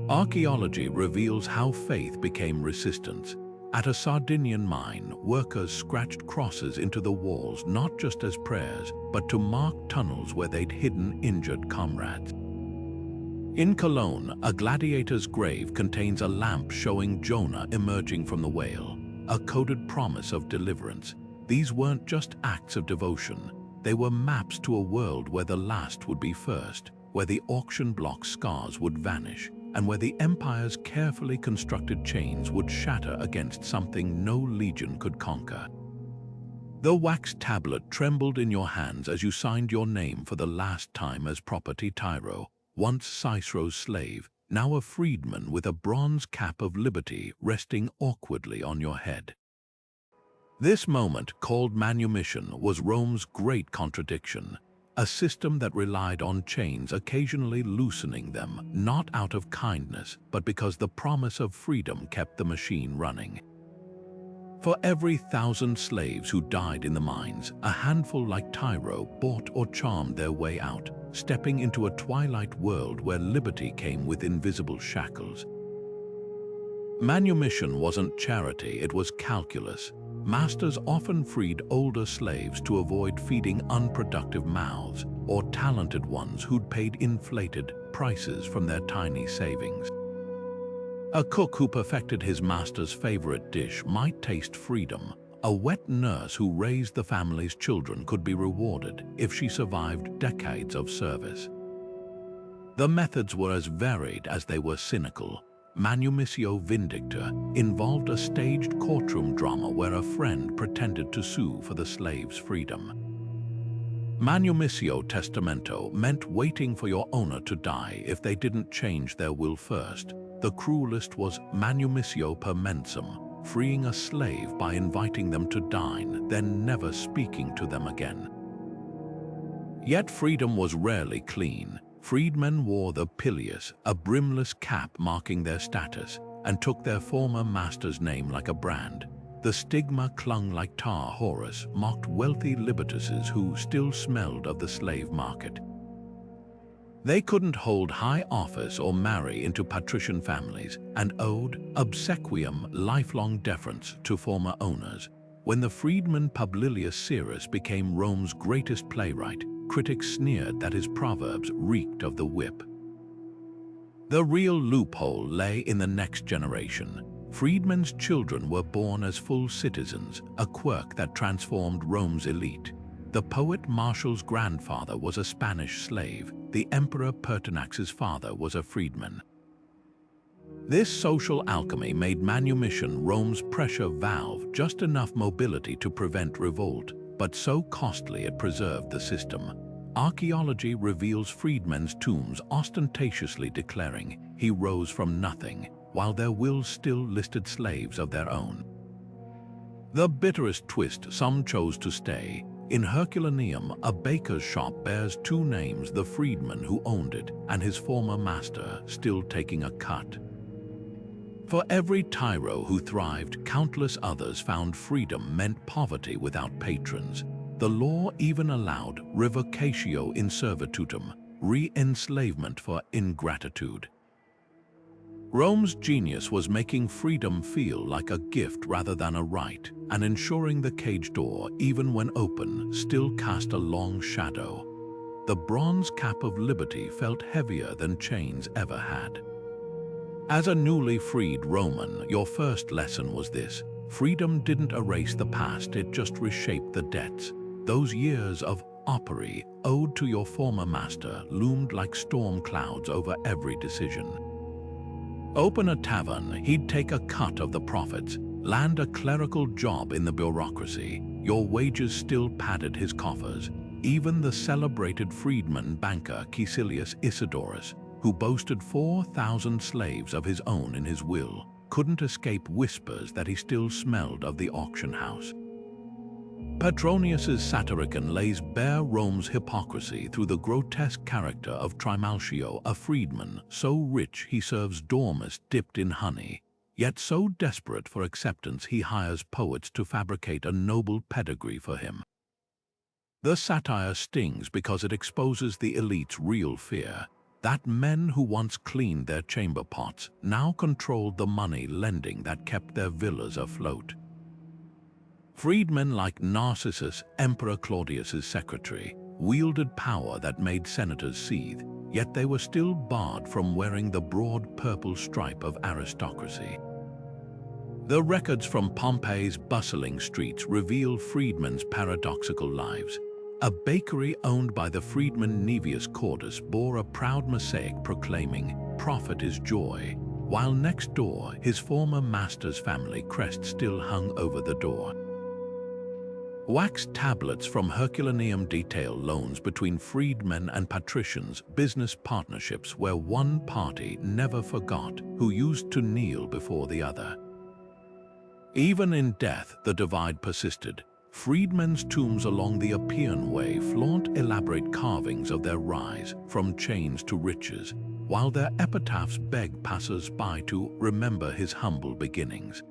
S1: Archaeology reveals how faith became resistance. At a Sardinian mine, workers scratched crosses into the walls not just as prayers, but to mark tunnels where they'd hidden injured comrades. In Cologne, a gladiator's grave contains a lamp showing Jonah emerging from the whale, a coded promise of deliverance. These weren't just acts of devotion, they were maps to a world where the last would be first, where the auction block scars would vanish, and where the empire's carefully constructed chains would shatter against something no legion could conquer. The wax tablet trembled in your hands as you signed your name for the last time as property Tyro, once Cicero's slave, now a freedman with a bronze cap of liberty resting awkwardly on your head. This moment, called Manumission, was Rome's great contradiction, a system that relied on chains, occasionally loosening them, not out of kindness, but because the promise of freedom kept the machine running. For every 1,000 slaves who died in the mines, a handful like Tyro bought or charmed their way out, stepping into a twilight world where liberty came with invisible shackles. Manumission wasn't charity, it was calculus. Masters often freed older slaves to avoid feeding unproductive mouths or talented ones who'd paid inflated prices from their tiny savings. A cook who perfected his master's favorite dish might taste freedom. A wet nurse who raised the family's children could be rewarded if she survived decades of service. The methods were as varied as they were cynical. Manumissio Vindicta involved a staged courtroom drama where a friend pretended to sue for the slave's freedom. Manumissio Testamento meant waiting for your owner to die if they didn't change their will first. The cruelest was Manumissio Per Mensum, freeing a slave by inviting them to dine, then never speaking to them again. Yet freedom was rarely clean. Freedmen wore the pileus, a brimless cap marking their status, and took their former master's name like a brand. The stigma clung like tar. Horus mocked wealthy libertuses who still smelled of the slave market. They couldn't hold high office or marry into patrician families and owed obsequium, lifelong deference to former owners. When the freedman Publilius Syrus became Rome's greatest playwright, critics sneered that his proverbs reeked of the whip. The real loophole lay in the next generation. Freedmen's children were born as full citizens, a quirk that transformed Rome's elite. The poet Martial's grandfather was a Spanish slave. The Emperor Pertinax's father was a freedman. This social alchemy made manumission Rome's pressure valve, just enough mobility to prevent revolt, but so costly it preserved the system. Archaeology reveals freedmen's tombs ostentatiously declaring he rose from nothing, while their wills still listed slaves of their own. The bitterest twist, some chose to stay. In Herculaneum, a baker's shop bears two names, the freedman who owned it and his former master still taking a cut. For every Tyro who thrived, countless others found freedom meant poverty without patrons. The law even allowed revocatio in servitutum, re-enslavement for ingratitude. Rome's genius was making freedom feel like a gift rather than a right, and ensuring the cage door, even when open, still cast a long shadow. The bronze cap of liberty felt heavier than chains ever had. As a newly freed Roman, your first lesson was this: freedom didn't erase the past, it just reshaped the debts. Those years of opry owed to your former master loomed like storm clouds over every decision. Open a tavern, he'd take a cut of the profits. Land a clerical job in the bureaucracy, your wages still padded his coffers. Even the celebrated freedman banker Caecilius Isidorus, who boasted 4,000 slaves of his own in his will, couldn't escape whispers that he still smelled of the auction house. Petronius's Satyricon lays bare Rome's hypocrisy through the grotesque character of Trimalchio, a freedman so rich he serves dormice dipped in honey, yet so desperate for acceptance he hires poets to fabricate a noble pedigree for him. The satire stings because it exposes the elite's real fear, that men who once cleaned their chamber pots now controlled the money lending that kept their villas afloat. Freedmen like Narcissus, Emperor Claudius's secretary, wielded power that made senators seethe, yet they were still barred from wearing the broad purple stripe of aristocracy. The records from Pompeii's bustling streets reveal freedmen's paradoxical lives. A bakery owned by the freedman Naevius Cordus bore a proud mosaic proclaiming, "Profit is joy," while next door his former master's family crest still hung over the door. Wax tablets from Herculaneum detail loans between freedmen and patricians, business partnerships where one party never forgot who used to kneel before the other. Even in death, the divide persisted. Freedmen's tombs along the Appian Way flaunt elaborate carvings of their rise from chains to riches, while their epitaphs beg passers-by to remember his humble beginnings.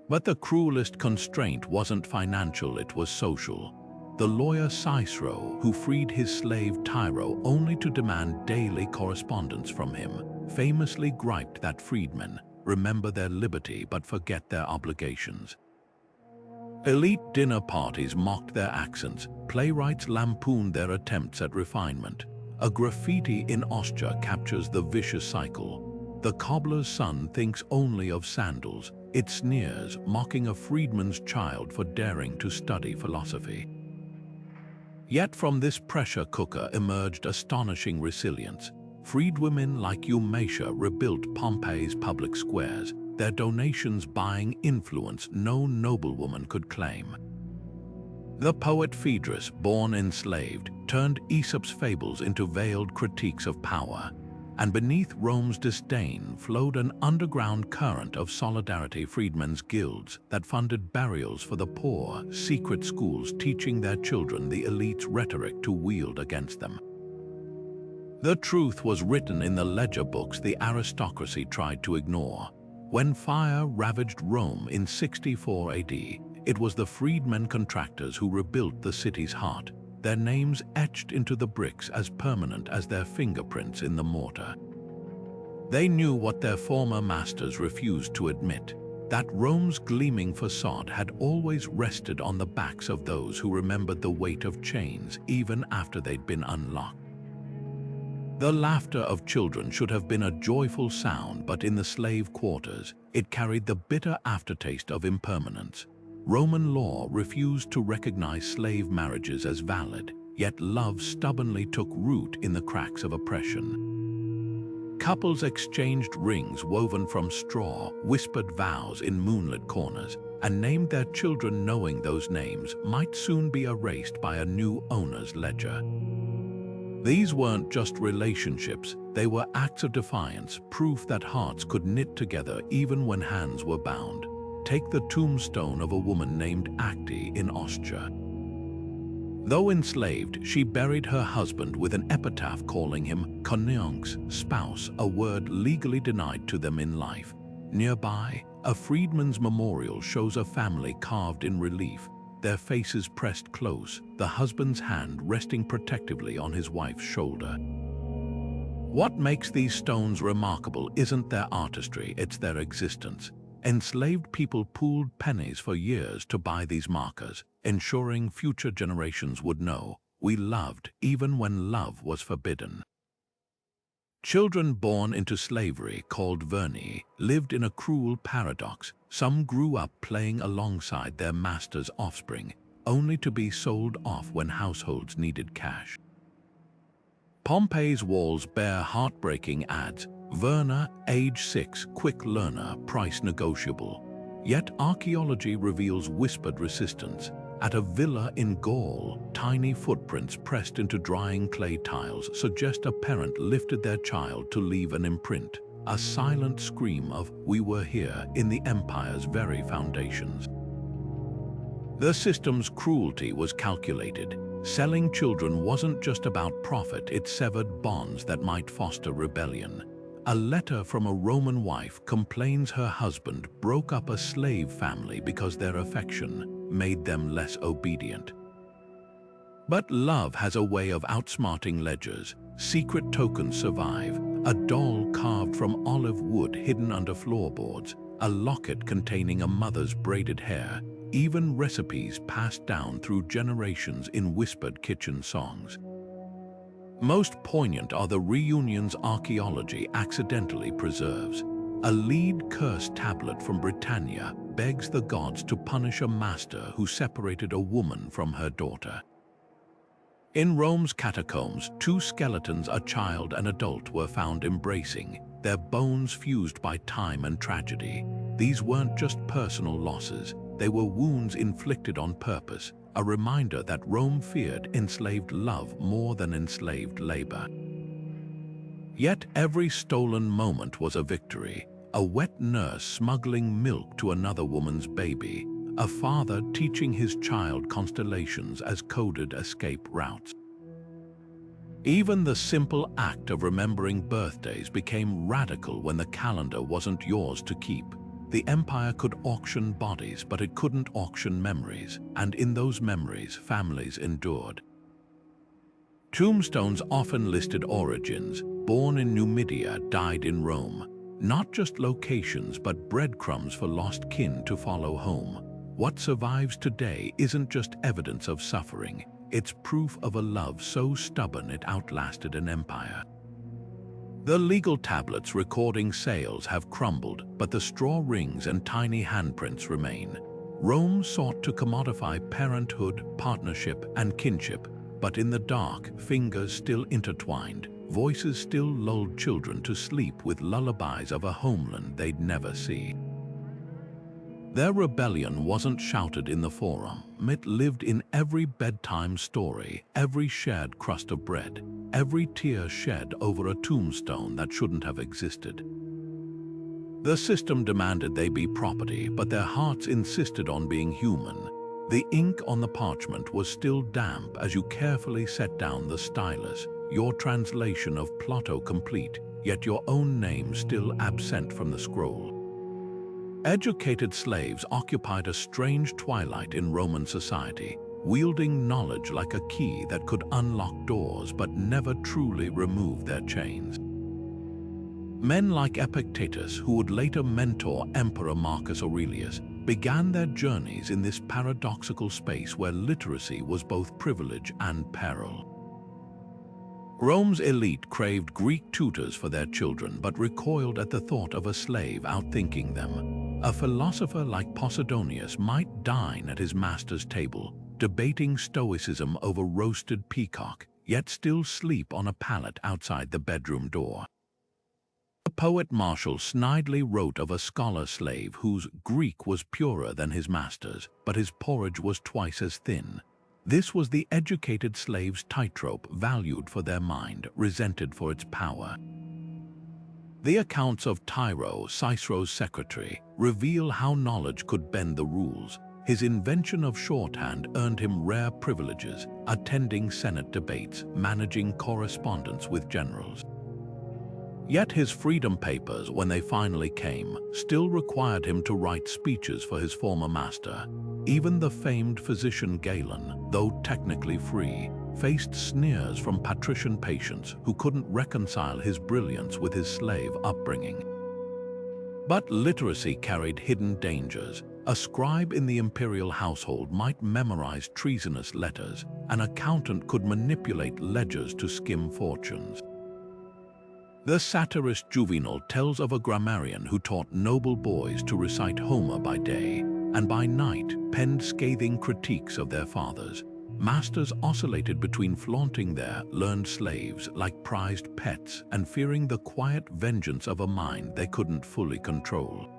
S1: But the cruelest constraint wasn't financial, it was social. The lawyer Cicero, who freed his slave Tyro only to demand daily correspondence from him, famously griped that freedmen remember their liberty but forget their obligations. Elite dinner parties mocked their accents, playwrights lampooned their attempts at refinement. A graffiti in Ostia captures the vicious cycle. The cobbler's son thinks only of sandals. It sneers, mocking a freedman's child for daring to study philosophy. Yet from this pressure cooker emerged astonishing resilience. Freedwomen like Eumatia rebuilt Pompeii's public squares, their donations buying influence no noblewoman could claim. The poet Phaedrus, born enslaved, turned Aesop's fables into veiled critiques of power, and beneath Rome's disdain flowed an underground current of solidarity, freedmen's guilds that funded burials for the poor, secret schools teaching their children the elite's rhetoric to wield against them. The truth was written in the ledger books the aristocracy tried to ignore. When fire ravaged Rome in 64 AD, it was the freedmen contractors who rebuilt the city's heart, their names etched into the bricks as permanent as their fingerprints in the mortar. They knew what their former masters refused to admit, that Rome's gleaming facade had always rested on the backs of those who remembered the weight of chains even after they'd been unlocked. The laughter of children should have been a joyful sound, but in the slave quarters, it carried the bitter aftertaste of impermanence. Roman law refused to recognize slave marriages as valid, yet love stubbornly took root in the cracks of oppression. Couples exchanged rings woven from straw, whispered vows in moonlit corners, and named their children knowing those names might soon be erased by a new owner's ledger. These weren't just relationships, they were acts of defiance, proof that hearts could knit together even when hands were bound. Take the tombstone of a woman named Acte in Ostia. Though enslaved, she buried her husband with an epitaph calling him conjoinx, spouse, a word legally denied to them in life. Nearby, a freedman's memorial shows a family carved in relief, their faces pressed close, the husband's hand resting protectively on his wife's shoulder. What makes these stones remarkable isn't their artistry, it's their existence. Enslaved people pooled pennies for years to buy these markers, ensuring future generations would know we loved even when love was forbidden. Children born into slavery, called verni, lived in a cruel paradox. Some grew up playing alongside their master's offspring, only to be sold off when households needed cash. Pompeii's walls bear heartbreaking ads: Verna, age 6, quick learner, price negotiable. Yet archaeology reveals whispered resistance. At a villa in Gaul, tiny footprints pressed into drying clay tiles suggest a parent lifted their child to leave an imprint, a silent scream of "we were here" in the empire's very foundations. The system's cruelty was calculated. Selling children wasn't just about profit, it severed bonds that might foster rebellion. A letter from a Roman wife complains her husband broke up a slave family because their affection made them less obedient. But love has a way of outsmarting ledgers. Secret tokens survive: a doll carved from olive wood hidden under floorboards, a locket containing a mother's braided hair, even recipes passed down through generations in whispered kitchen songs. Most poignant are the reunions archaeology accidentally preserves. A lead curse tablet from Britannia begs the gods to punish a master who separated a woman from her daughter. In Rome's catacombs, 2 skeletons, a child and adult, were found embracing, their bones fused by time and tragedy. These weren't just personal losses, they were wounds inflicted on purpose, a reminder that Rome feared enslaved love more than enslaved labor. Yet every stolen moment was a victory, a wet nurse smuggling milk to another woman's baby, a father teaching his child constellations as coded escape routes. Even the simple act of remembering birthdays became radical when the calendar wasn't yours to keep. The empire could auction bodies, but it couldn't auction memories, and in those memories, families endured. Tombstones often listed origins: born in Numidia, died in Rome. Not just locations, but breadcrumbs for lost kin to follow home. What survives today isn't just evidence of suffering, it's proof of a love so stubborn it outlasted an empire. The legal tablets recording sales have crumbled, but the straw rings and tiny handprints remain. Rome sought to commodify parenthood, partnership, and kinship, but in the dark, fingers still intertwined, voices still lulled children to sleep with lullabies of a homeland they'd never see. Their rebellion wasn't shouted in the forum. It lived in every bedtime story, every shared crust of bread, every tear shed over a tombstone that shouldn't have existed. The system demanded they be property, but their hearts insisted on being human. The ink on the parchment was still damp as you carefully set down the stylus, your translation of Plotho complete, yet your own name still absent from the scroll. Educated slaves occupied a strange twilight in Roman society, wielding knowledge like a key that could unlock doors but never truly remove their chains. Men like Epictetus, who would later mentor Emperor Marcus Aurelius, began their journeys in this paradoxical space where literacy was both privilege and peril. Rome's elite craved Greek tutors for their children but recoiled at the thought of a slave outthinking them. A philosopher like Posidonius might dine at his master's table, debating stoicism over roasted peacock, yet still sleep on a pallet outside the bedroom door. The poet Martial snidely wrote of a scholar slave whose Greek was purer than his master's, but his porridge was twice as thin. This was the educated slave's tightrope, valued for their mind, resented for its power. The accounts of Tiro, Cicero's secretary, reveal how knowledge could bend the rules. His invention of shorthand earned him rare privileges, attending Senate debates, managing correspondence with generals. Yet his freedom papers, when they finally came, still required him to write speeches for his former master. Even the famed physician Galen, though technically free, faced sneers from patrician patients who couldn't reconcile his brilliance with his slave upbringing. But literacy carried hidden dangers. A scribe in the imperial household might memorize treasonous letters. An accountant could manipulate ledgers to skim fortunes. The satirist Juvenal tells of a grammarian who taught noble boys to recite Homer by day, and by night penned scathing critiques of their fathers. Masters oscillated between flaunting their learned slaves like prized pets and fearing the quiet vengeance of a mind they couldn't fully control.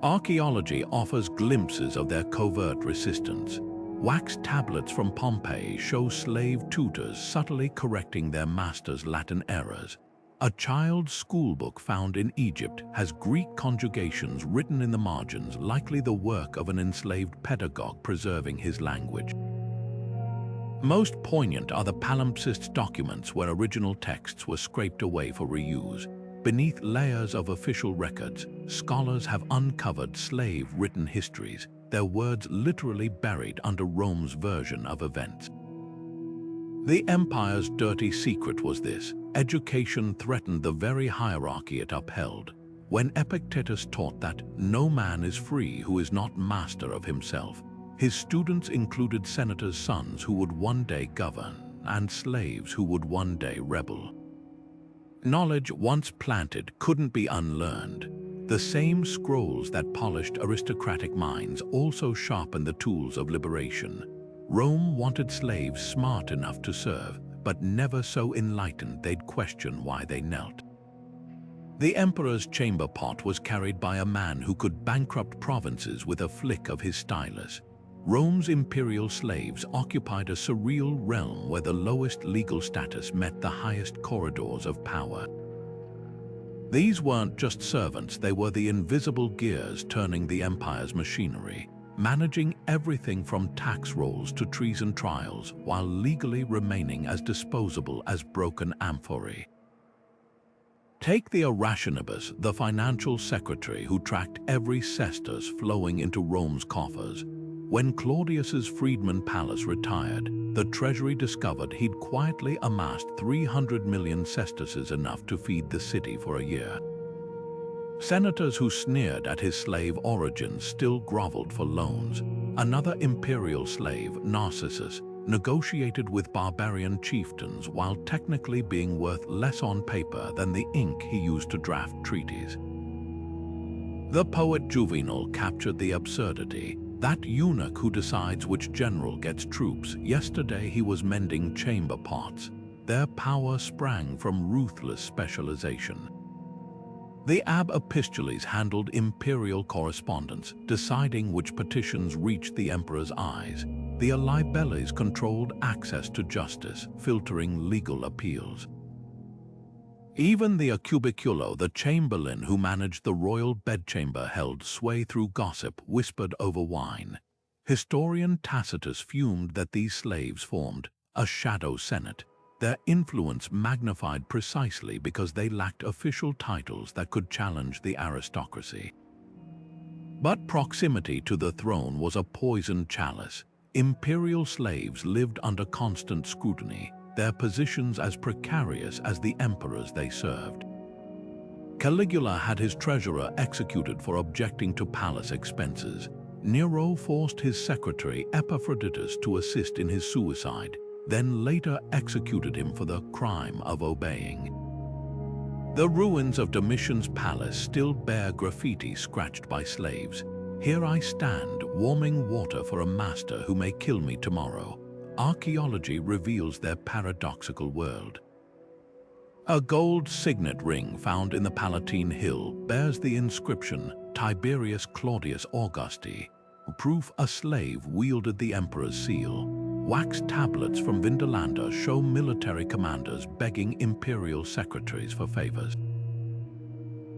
S1: Archaeology offers glimpses of their covert resistance. Wax tablets from Pompeii show slave tutors subtly correcting their masters' Latin errors. A child's schoolbook found in Egypt has Greek conjugations written in the margins, likely the work of an enslaved pedagogue preserving his language. Most poignant are the palimpsest documents where original texts were scraped away for reuse. Beneath layers of official records, scholars have uncovered slave-written histories, their words literally buried under Rome's version of events. The empire's dirty secret was this: education threatened the very hierarchy it upheld. When Epictetus taught that no man is free who is not master of himself, his students included senators' sons who would one day govern, and slaves who would one day rebel. Knowledge once planted couldn't be unlearned. The same scrolls that polished aristocratic minds also sharpened the tools of liberation. Rome wanted slaves smart enough to serve, but never so enlightened they'd question why they knelt. The emperor's chamber pot was carried by a man who could bankrupt provinces with a flick of his stylus. Rome's imperial slaves occupied a surreal realm where the lowest legal status met the highest corridors of power. These weren't just servants, they were the invisible gears turning the empire's machinery, managing everything from tax rolls to treason trials while legally remaining as disposable as broken amphorae. Take the Arationibus, the financial secretary who tracked every cestus flowing into Rome's coffers. When Claudius's freedman Pallas retired, the treasury discovered he'd quietly amassed 300 million sesterces, enough to feed the city for a year. Senators who sneered at his slave origins still groveled for loans. Another imperial slave, Narcissus, negotiated with barbarian chieftains while technically being worth less on paper than the ink he used to draft treaties. The poet Juvenal captured the absurdity. That eunuch who decides which general gets troops, yesterday he was mending chamber pots. Their power sprang from ruthless specialization. The Ab Epistules handled imperial correspondence, deciding which petitions reached the emperor's eyes. The Libelles controlled access to justice, filtering legal appeals. Even the Cubiculo, the chamberlain who managed the royal bedchamber, held sway through gossip whispered over wine. Historian Tacitus fumed that these slaves formed a shadow senate, their influence magnified precisely because they lacked official titles that could challenge the aristocracy. But proximity to the throne was a poisoned chalice. Imperial slaves lived under constant scrutiny, their positions as precarious as the emperors they served. Caligula had his treasurer executed for objecting to palace expenses. Nero forced his secretary Epaphroditus to assist in his suicide, then later executed him for the crime of obeying. The ruins of Domitian's palace still bear graffiti scratched by slaves. "Here I stand, warming water for a master who may kill me tomorrow." Archaeology reveals their paradoxical world. A gold signet ring found in the Palatine Hill bears the inscription Tiberius Claudius Augusti, proof a slave wielded the emperor's seal. Wax tablets from Vindolanda show military commanders begging imperial secretaries for favors.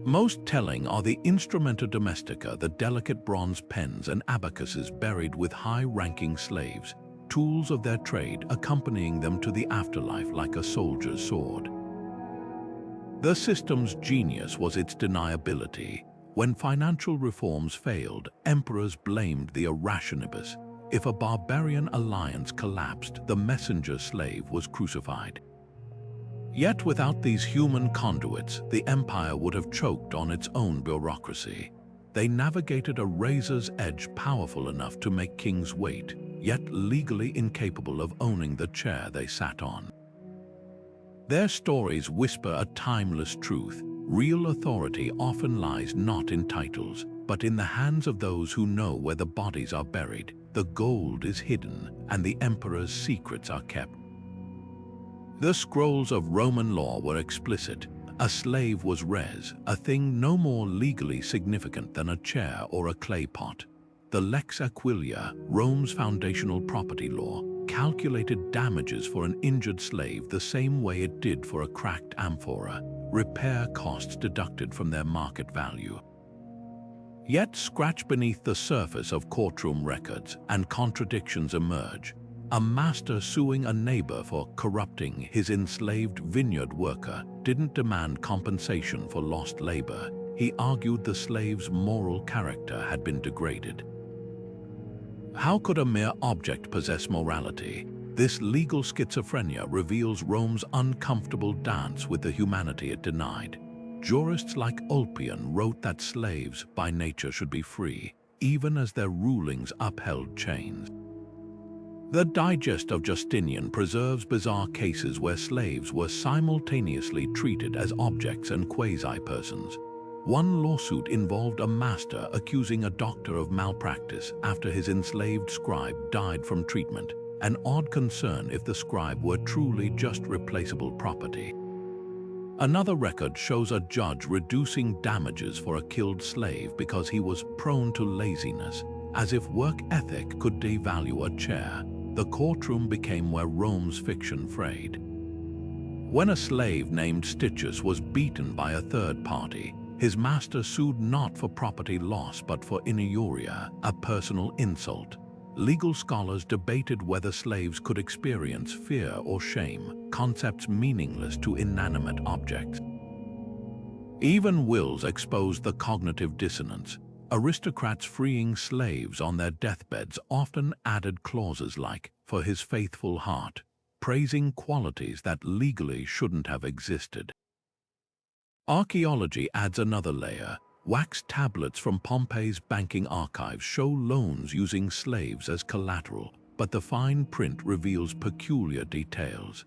S1: Most telling are the Instrumenta Domestica, the delicate bronze pens and abacuses buried with high-ranking slaves, tools of their trade accompanying them to the afterlife like a soldier's sword. The system's genius was its deniability. When financial reforms failed, emperors blamed the Arationibus. If a barbarian alliance collapsed, the messenger slave was crucified. Yet without these human conduits, the empire would have choked on its own bureaucracy. They navigated a razor's edge powerful enough to make kings wait, yet legally incapable of owning the chair they sat on. Their stories whisper a timeless truth. Real authority often lies not in titles, but in the hands of those who know where the bodies are buried. The gold is hidden, and the emperor's secrets are kept. The scrolls of Roman law were explicit. A slave was res, a thing no more legally significant than a chair or a clay pot. The Lex Aquilia, Rome's foundational property law, calculated damages for an injured slave the same way it did for a cracked amphora, repair costs deducted from their market value. Yet scratch beneath the surface of courtroom records and contradictions emerge. A master suing a neighbor for corrupting his enslaved vineyard worker didn't demand compensation for lost labor. He argued the slave's moral character had been degraded. How could a mere object possess morality? This legal schizophrenia reveals Rome's uncomfortable dance with the humanity it denied. Jurists like Ulpian wrote that slaves by nature should be free, even as their rulings upheld chains. The Digest of Justinian preserves bizarre cases where slaves were simultaneously treated as objects and quasi-persons. One lawsuit involved a master accusing a doctor of malpractice after his enslaved scribe died from treatment, an odd concern if the scribe were truly just replaceable property. Another record shows a judge reducing damages for a killed slave because he was prone to laziness, as if work ethic could devalue a chair. The courtroom became where Rome's fiction frayed. When a slave named Stitchus was beaten by a third party, his master sued not for property loss but for injuria, a personal insult. Legal scholars debated whether slaves could experience fear or shame, concepts meaningless to inanimate objects. Even wills exposed the cognitive dissonance. Aristocrats freeing slaves on their deathbeds often added clauses like, "for his faithful heart," praising qualities that legally shouldn't have existed. Archaeology adds another layer. Wax tablets from Pompeii's banking archives show loans using slaves as collateral, but the fine print reveals peculiar details.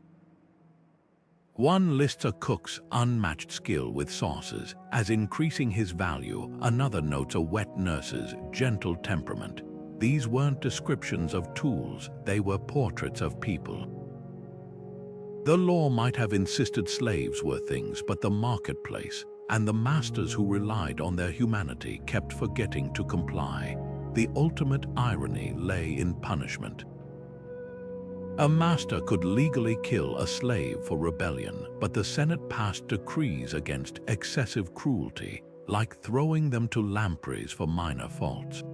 S1: One lists a cook's unmatched skill with sauces as increasing his value. Another notes a wet nurse's gentle temperament. These weren't descriptions of tools, they were portraits of people. The law might have insisted slaves were things, but the marketplace and the masters who relied on their humanity kept forgetting to comply. The ultimate irony lay in punishment. A master could legally kill a slave for rebellion, but the Senate passed decrees against excessive cruelty, like throwing them to lampreys for minor faults.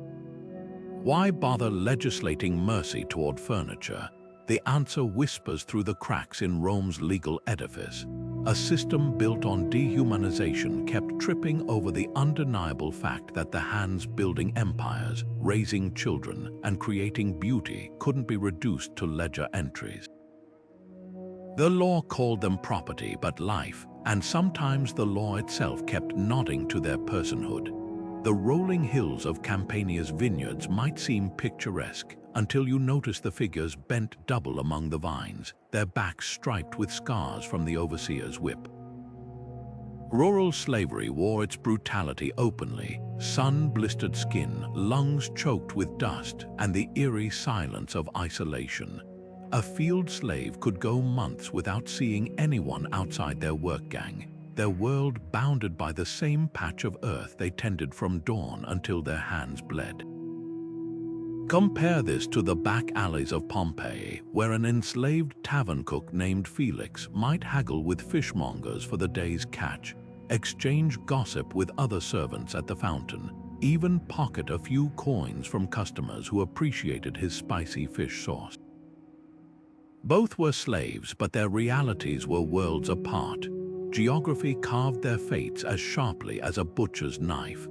S1: Why bother legislating mercy toward furniture? The answer whispers through the cracks in Rome's legal edifice. A system built on dehumanization kept tripping over the undeniable fact that the hands building empires, raising children, and creating beauty couldn't be reduced to ledger entries. The law called them property but life, and sometimes the law itself kept nodding to their personhood. The rolling hills of Campania's vineyards might seem picturesque until you notice the figures bent double among the vines, their backs striped with scars from the overseer's whip. Rural slavery wore its brutality openly, sun-blistered skin, lungs choked with dust, and the eerie silence of isolation. A field slave could go months without seeing anyone outside their work gang, their world bounded by the same patch of earth they tended from dawn until their hands bled. Compare this to the back alleys of Pompeii, where an enslaved tavern cook named Felix might haggle with fishmongers for the day's catch, exchange gossip with other servants at the fountain, even pocket a few coins from customers who appreciated his spicy fish sauce. Both were slaves, but their realities were worlds apart. Geography carved their fates as sharply as a butcher's knife.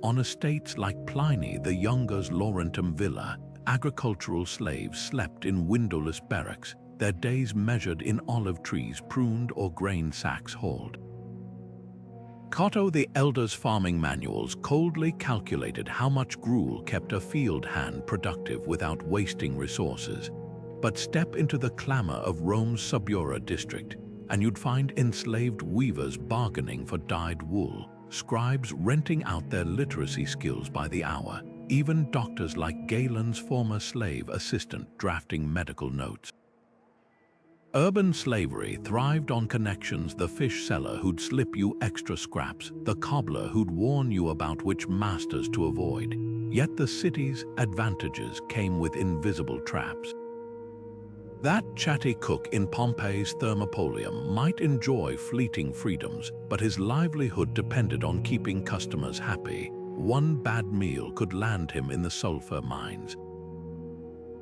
S1: On estates like Pliny the Younger's Laurentum villa, agricultural slaves slept in windowless barracks, their days measured in olive trees pruned or grain sacks hauled. Cotto the Elder's farming manuals coldly calculated how much gruel kept a field hand productive without wasting resources. But step into the clamor of Rome's Subura district, and you'd find enslaved weavers bargaining for dyed wool, scribes renting out their literacy skills by the hour, even doctors like Galen's former slave assistant drafting medical notes. Urban slavery thrived on connections: the fish seller who'd slip you extra scraps, the cobbler who'd warn you about which masters to avoid. Yet the city's advantages came with invisible traps. That chatty cook in Pompeii's Thermopolium might enjoy fleeting freedoms, but his livelihood depended on keeping customers happy. One bad meal could land him in the sulfur mines.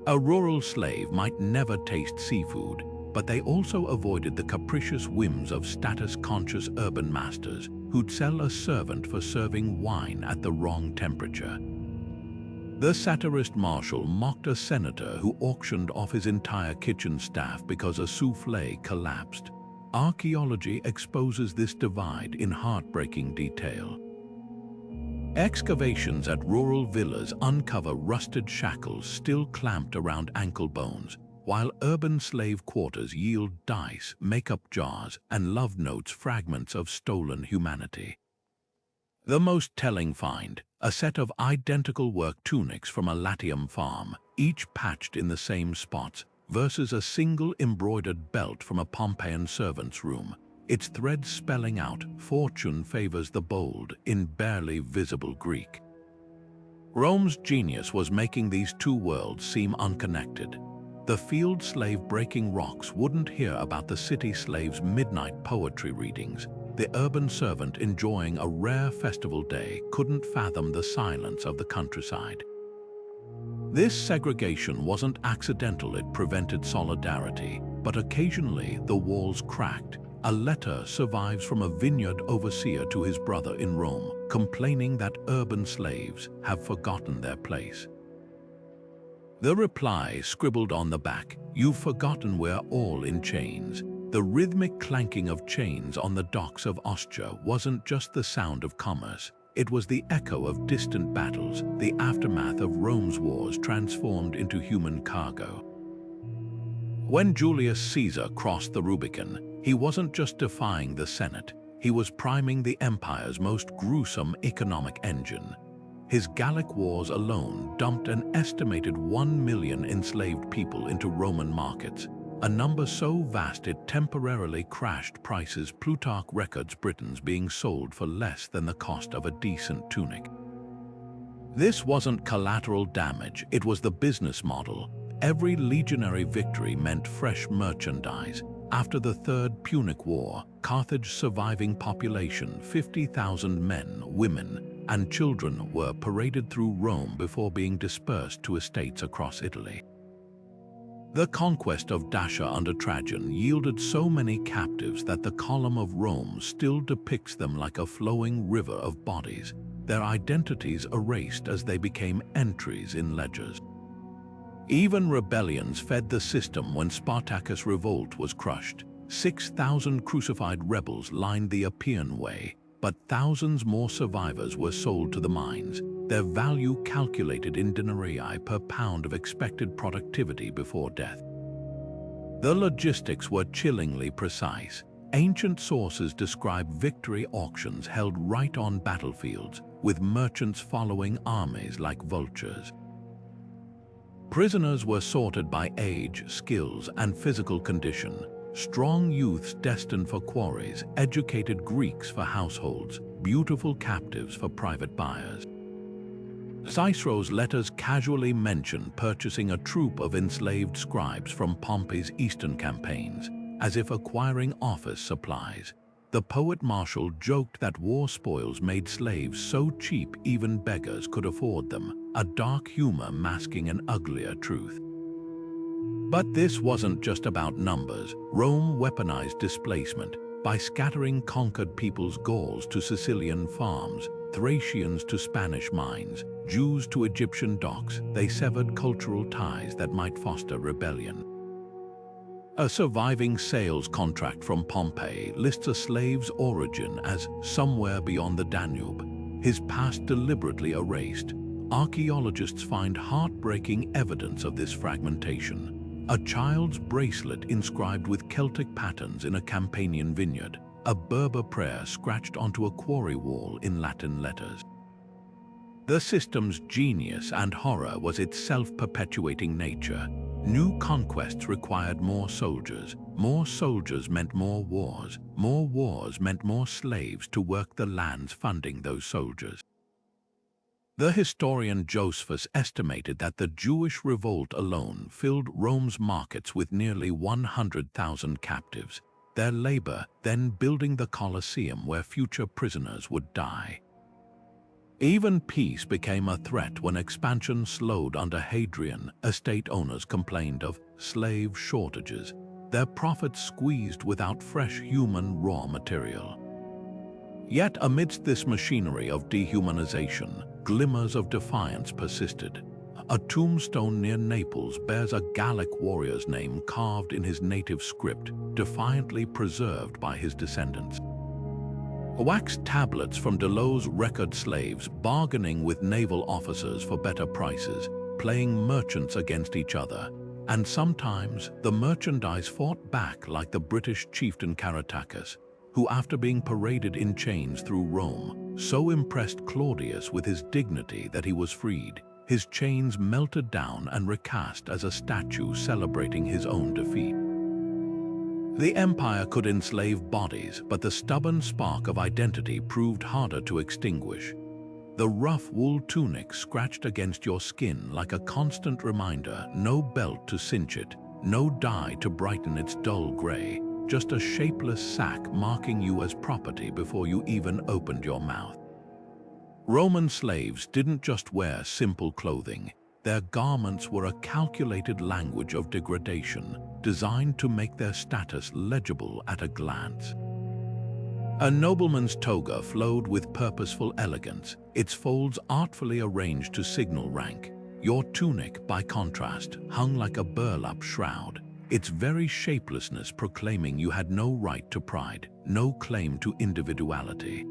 S1: A rural slave might never taste seafood, but they also avoided the capricious whims of status-conscious urban masters who'd sell a servant for serving wine at the wrong temperature. The satirist Marshall mocked a senator who auctioned off his entire kitchen staff because a soufflé collapsed. Archaeology exposes this divide in heartbreaking detail. Excavations at rural villas uncover rusted shackles still clamped around ankle bones, while urban slave quarters yield dice, makeup jars, and love notes, fragments of stolen humanity. The most telling find: a set of identical work tunics from a Latium farm, each patched in the same spots, versus a single embroidered belt from a Pompeian servant's room. its threads spelling out, "Fortune favors the bold," in barely visible Greek. Rome's genius was making these two worlds seem unconnected. The field slave breaking rocks wouldn't hear about the city slave's midnight poetry readings. The urban servant enjoying a rare festival day couldn't fathom the silence of the countryside. This segregation wasn't accidental, it prevented solidarity, but occasionally the walls cracked. A letter survives from a vineyard overseer to his brother in Rome, complaining that urban slaves have forgotten their place. The reply, scribbled on the back, "You've forgotten we're all in chains." The rhythmic clanking of chains on the docks of Ostia wasn't just the sound of commerce. It was the echo of distant battles, the aftermath of Rome's wars transformed into human cargo. When Julius Caesar crossed the Rubicon, he wasn't just defying the Senate, he was priming the empire's most gruesome economic engine. His Gallic wars alone dumped an estimated 1 million enslaved people into Roman markets, a number so vast it temporarily crashed prices. Plutarch records Britons being sold for less than the cost of a decent tunic. This wasn't collateral damage, it was the business model. Every legionary victory meant fresh merchandise. After the Third Punic War, Carthage's surviving population, 50,000 men, women, and children, were paraded through Rome before being dispersed to estates across Italy. The conquest of Dacia under Trajan yielded so many captives that the Column of Rome still depicts them like a flowing river of bodies, their identities erased as they became entries in ledgers. Even rebellions fed the system. When Spartacus' revolt was crushed, 6,000 crucified rebels lined the Appian Way, but thousands more survivors were sold to the mines, their value calculated in denarii per pound of expected productivity before death. The logistics were chillingly precise. Ancient sources describe victory auctions held right on battlefields, with merchants following armies like vultures. Prisoners were sorted by age, skills, and physical condition. Strong youths destined for quarries, educated Greeks for households, beautiful captives for private buyers. Cicero's letters casually mention purchasing a troop of enslaved scribes from Pompey's eastern campaigns, as if acquiring office supplies. The poet Martial joked that war spoils made slaves so cheap even beggars could afford them, a dark humor masking an uglier truth. But this wasn't just about numbers. Rome weaponized displacement by scattering conquered peoples' Gauls to Sicilian farms, Thracians to Spanish mines, Jews to Egyptian docks. They severed cultural ties that might foster rebellion. A surviving sales contract from Pompey lists a slave's origin as somewhere beyond the Danube, his past deliberately erased. Archaeologists find heartbreaking evidence of this fragmentation. A child's bracelet inscribed with Celtic patterns in a Campanian vineyard, a Berber prayer scratched onto a quarry wall in Latin letters. The system's genius and horror was its self-perpetuating nature. New conquests required more soldiers meant more wars meant more slaves to work the lands funding those soldiers. The historian Josephus estimated that the Jewish revolt alone filled Rome's markets with nearly 100,000 captives, their labor then building the Colosseum where future prisoners would die. Even peace became a threat when expansion slowed under Hadrian. Estate owners complained of slave shortages, their profits squeezed without fresh human raw material. Yet amidst this machinery of dehumanization, glimmers of defiance persisted. A tombstone near Naples bears a Gallic warrior's name carved in his native script, defiantly preserved by his descendants. Wax tablets from Delos record slaves bargaining with naval officers for better prices, playing merchants against each other, and sometimes the merchandise fought back, like the British chieftain Caratacus, who, after being paraded in chains through Rome, so impressed Claudius with his dignity that he was freed. His chains melted down and recast as a statue celebrating his own defeat. The empire could enslave bodies, but the stubborn spark of identity proved harder to extinguish. The rough wool tunic scratched against your skin like a constant reminder, no belt to cinch it, no dye to brighten its dull gray, just a shapeless sack marking you as property before you even opened your mouth. Roman slaves didn't just wear simple clothing. Their garments were a calculated language of degradation, designed to make their status legible at a glance. A nobleman's toga flowed with purposeful elegance, its folds artfully arranged to signal rank. Your tunic, by contrast, hung like a burlap shroud, its very shapelessness proclaiming you had no right to pride, no claim to individuality.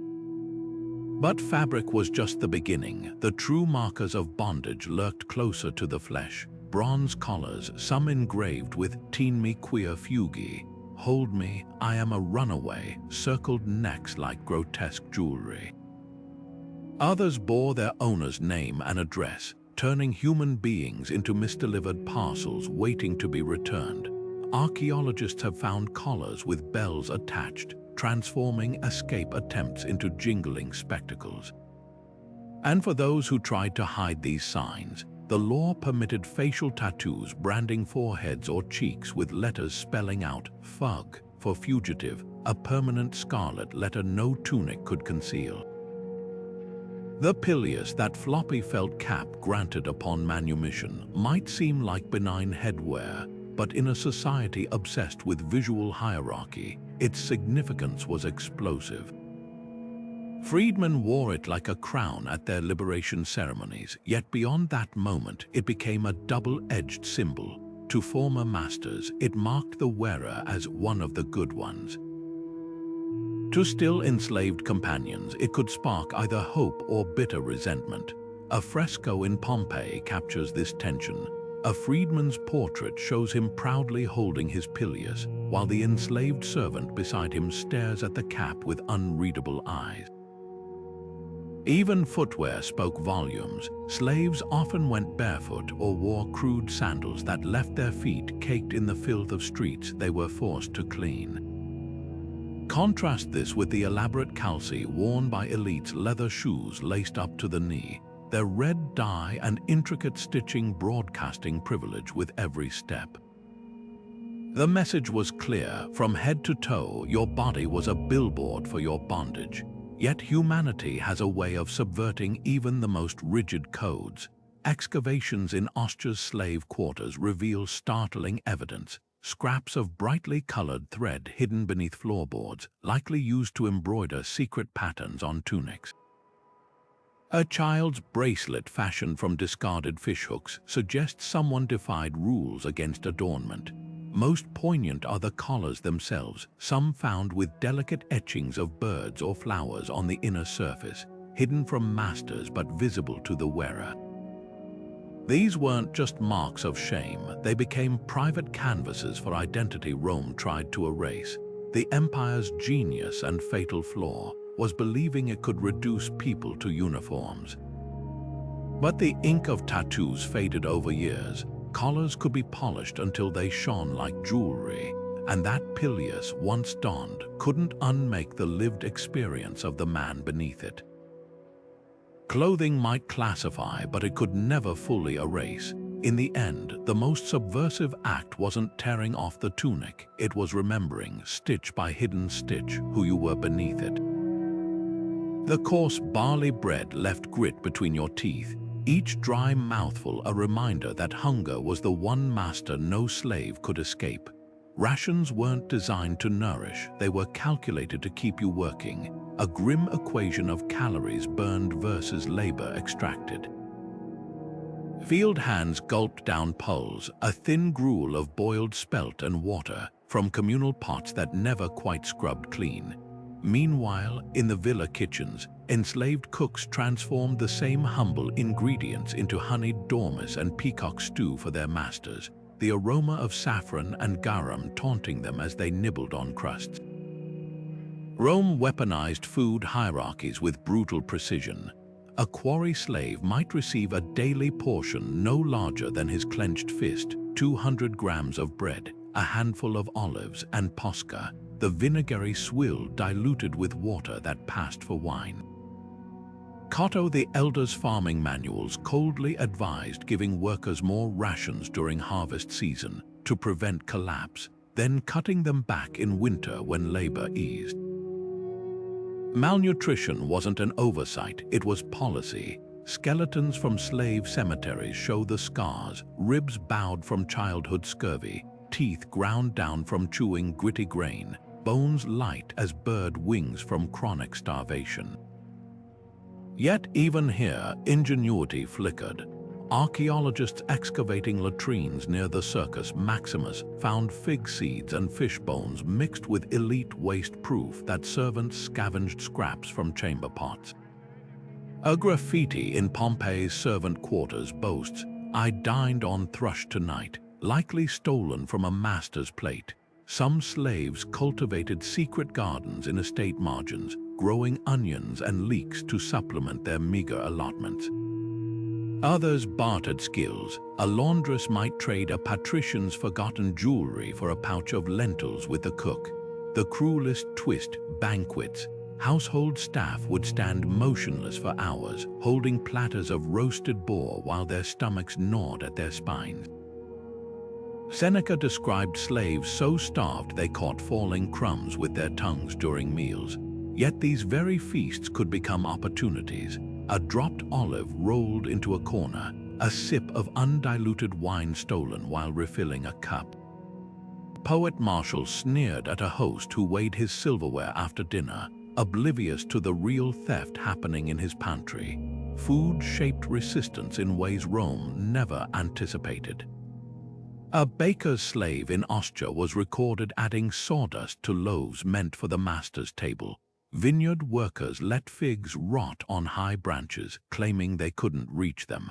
S1: But fabric was just the beginning. The true markers of bondage lurked closer to the flesh. Bronze collars, some engraved with "Teen me queer fugi," "Hold me, I am a runaway," circled necks like grotesque jewelry. Others bore their owner's name and address, turning human beings into misdelivered parcels waiting to be returned. Archaeologists have found collars with bells attached, transforming escape attempts into jingling spectacles. And for those who tried to hide these signs, the law permitted facial tattoos branding foreheads or cheeks with letters spelling out "FUG" for fugitive, a permanent scarlet letter no tunic could conceal. The pileus, that floppy felt cap granted upon manumission, might seem like benign headwear, but in a society obsessed with visual hierarchy, its significance was explosive. Freedmen wore it like a crown at their liberation ceremonies, yet beyond that moment it became a double-edged symbol. To former masters, it marked the wearer as one of the good ones. To still enslaved companions, it could spark either hope or bitter resentment. A fresco in Pompeii captures this tension. A freedman's portrait shows him proudly holding his pileus, while the enslaved servant beside him stares at the cap with unreadable eyes. Even footwear spoke volumes. Slaves often went barefoot or wore crude sandals that left their feet caked in the filth of streets they were forced to clean. Contrast this with the elaborate calci worn by elites' leather shoes laced up to the knee, their red dye and intricate stitching broadcasting privilege with every step. The message was clear. From head to toe, your body was a billboard for your bondage. Yet humanity has a way of subverting even the most rigid codes. Excavations in Austria's slave quarters reveal startling evidence. Scraps of brightly colored thread hidden beneath floorboards, likely used to embroider secret patterns on tunics. A child's bracelet fashioned from discarded fishhooks suggests someone defied rules against adornment. Most poignant are the collars themselves, some found with delicate etchings of birds or flowers on the inner surface, hidden from masters but visible to the wearer. These weren't just marks of shame, they became private canvases for identity Rome tried to erase. The empire's genius and fatal flaw was believing it could reduce people to uniforms. But the ink of tattoos faded over years. Collars could be polished until they shone like jewelry, and that pileus, once donned, couldn't unmake the lived experience of the man beneath it. Clothing might classify, but it could never fully erase. In the end, the most subversive act wasn't tearing off the tunic, it was remembering, stitch by hidden stitch, who you were beneath it. The coarse barley bread left grit between your teeth, each dry mouthful a reminder that hunger was the one master no slave could escape. Rations weren't designed to nourish, they were calculated to keep you working, a grim equation of calories burned versus labor extracted. Field hands gulped down pulse, a thin gruel of boiled spelt and water, from communal pots that never quite scrubbed clean. Meanwhile, in the villa kitchens, enslaved cooks transformed the same humble ingredients into honeyed dormice and peacock stew for their masters, the aroma of saffron and garum taunting them as they nibbled on crusts. Rome weaponized food hierarchies with brutal precision. A quarry slave might receive a daily portion no larger than his clenched fist, 200 grams of bread, a handful of olives, and posca, the vinegary swill diluted with water that passed for wine. Cotto the Elder's farming manuals coldly advised giving workers more rations during harvest season to prevent collapse, then cutting them back in winter when labor eased. Malnutrition wasn't an oversight, it was policy. Skeletons from slave cemeteries show the scars, ribs bowed from childhood scurvy, teeth ground down from chewing gritty grain, bones light as bird wings from chronic starvation. Yet even here, ingenuity flickered. Archaeologists excavating latrines near the Circus Maximus found fig seeds and fish bones mixed with elite waste, proof that servants scavenged scraps from chamber pots. A graffiti in Pompeii's servant quarters boasts, "I dined on thrush tonight," likely stolen from a master's plate. Some slaves cultivated secret gardens in estate margins, growing onions and leeks to supplement their meager allotments. Others bartered skills. A laundress might trade a patrician's forgotten jewelry for a pouch of lentils with a cook. The cruelest twist, banquets. Household staff would stand motionless for hours, holding platters of roasted boar while their stomachs gnawed at their spines. Seneca described slaves so starved they caught falling crumbs with their tongues during meals. Yet these very feasts could become opportunities. A dropped olive rolled into a corner, a sip of undiluted wine stolen while refilling a cup. Poet Marshall sneered at a host who weighed his silverware after dinner, oblivious to the real theft happening in his pantry. Food shaped resistance in ways Rome never anticipated. A baker's slave in Ostia was recorded adding sawdust to loaves meant for the master's table. Vineyard workers let figs rot on high branches, claiming they couldn't reach them.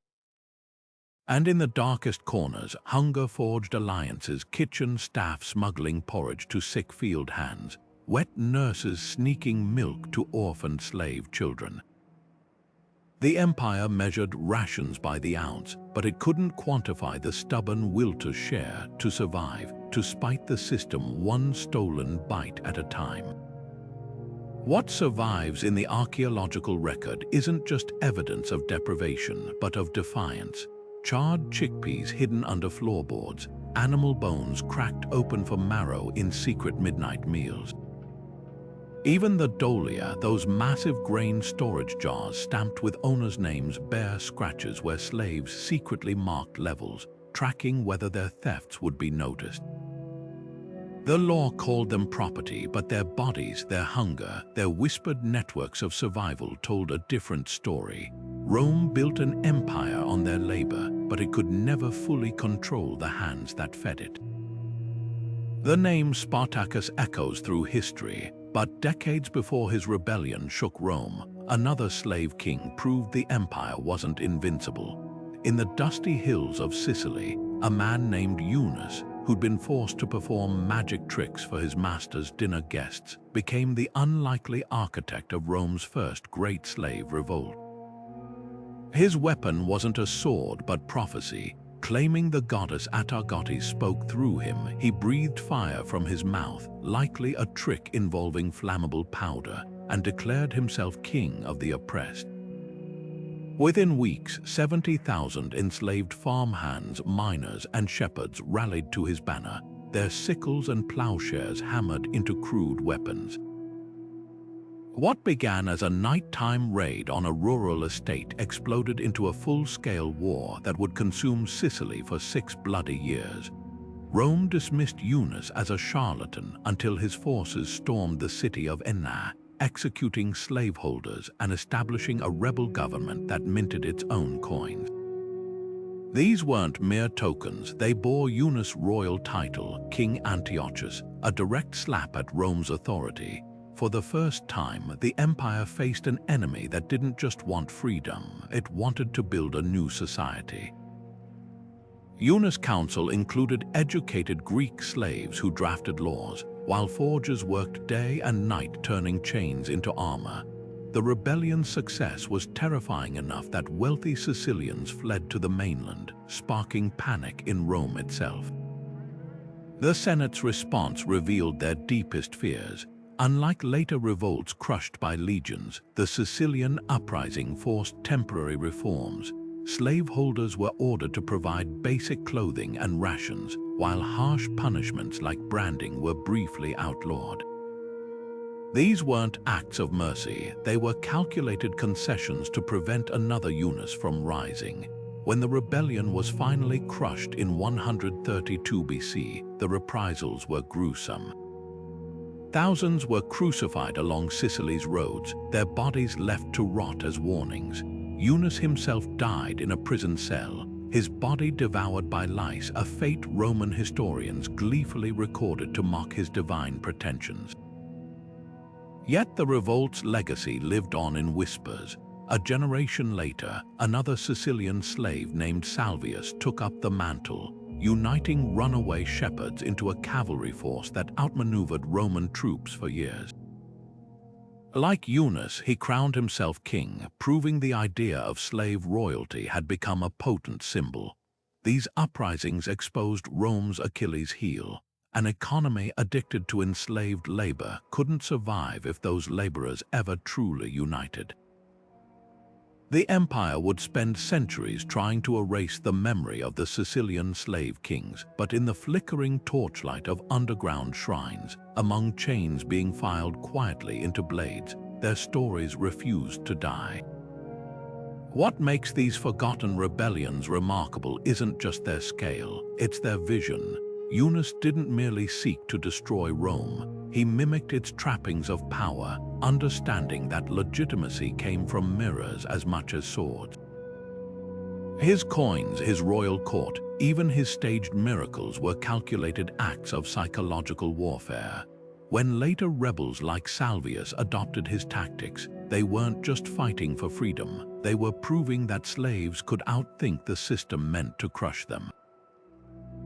S1: And in the darkest corners, hunger forged alliances, kitchen staff smuggling porridge to sick field hands, wet nurses sneaking milk to orphaned slave children. The empire measured rations by the ounce, but it couldn't quantify the stubborn will to share, to survive, to spite the system one stolen bite at a time. What survives in the archaeological record isn't just evidence of deprivation, but of defiance. Charred chickpeas hidden under floorboards, animal bones cracked open for marrow in secret midnight meals. Even the dolia, those massive grain storage jars stamped with owners' names, bear scratches where slaves secretly marked levels, tracking whether their thefts would be noticed. The law called them property, but their bodies, their hunger, their whispered networks of survival told a different story. Rome built an empire on their labor, but it could never fully control the hands that fed it. The name Spartacus echoes through history, but decades before his rebellion shook Rome, another slave king proved the empire wasn't invincible. In the dusty hills of Sicily, a man named Eunice, who'd been forced to perform magic tricks for his master's dinner guests, became the unlikely architect of Rome's first great slave revolt. His weapon wasn't a sword but prophecy. Claiming the goddess Atargates spoke through him, he breathed fire from his mouth, likely a trick involving flammable powder, and declared himself king of the oppressed. Within weeks, 70,000 enslaved farmhands, miners, and shepherds rallied to his banner, their sickles and plowshares hammered into crude weapons. What began as a nighttime raid on a rural estate exploded into a full-scale war that would consume Sicily for 6 bloody years. Rome dismissed Eunice as a charlatan until his forces stormed the city of Enna, executing slaveholders and establishing a rebel government that minted its own coins. These weren't mere tokens, they bore Eunice's royal title, King Antiochus, a direct slap at Rome's authority. For the first time, the empire faced an enemy that didn't just want freedom, it wanted to build a new society. Eunice's council included educated Greek slaves who drafted laws, while forgers worked day and night turning chains into armor. The rebellion's success was terrifying enough that wealthy Sicilians fled to the mainland, sparking panic in Rome itself. The Senate's response revealed their deepest fears. Unlike later revolts crushed by legions, the Sicilian uprising forced temporary reforms. Slaveholders were ordered to provide basic clothing and rations, while harsh punishments like branding were briefly outlawed. These weren't acts of mercy, they were calculated concessions to prevent another Yunus from rising. When the rebellion was finally crushed in 132 BC, the reprisals were gruesome. Thousands were crucified along Sicily's roads, their bodies left to rot as warnings. Yunus himself died in a prison cell, his body devoured by lice, a fate Roman historians gleefully recorded to mock his divine pretensions. Yet the revolt's legacy lived on in whispers. A generation later, another Sicilian slave named Salvius took up the mantle, uniting runaway shepherds into a cavalry force that outmaneuvered Roman troops for years. Like Yunus, he crowned himself king, proving the idea of slave royalty had become a potent symbol. These uprisings exposed Rome's Achilles heel. An economy addicted to enslaved labor couldn't survive if those laborers ever truly united. The empire would spend centuries trying to erase the memory of the Sicilian slave kings, but in the flickering torchlight of underground shrines, among chains being filed quietly into blades, their stories refused to die. What makes these forgotten rebellions remarkable isn't just their scale, it's their vision. Yunus didn't merely seek to destroy Rome, he mimicked its trappings of power, understanding that legitimacy came from mirrors as much as swords. His coins, his royal court, even his staged miracles were calculated acts of psychological warfare. When later rebels like Salvius adopted his tactics, they weren't just fighting for freedom, they were proving that slaves could outthink the system meant to crush them.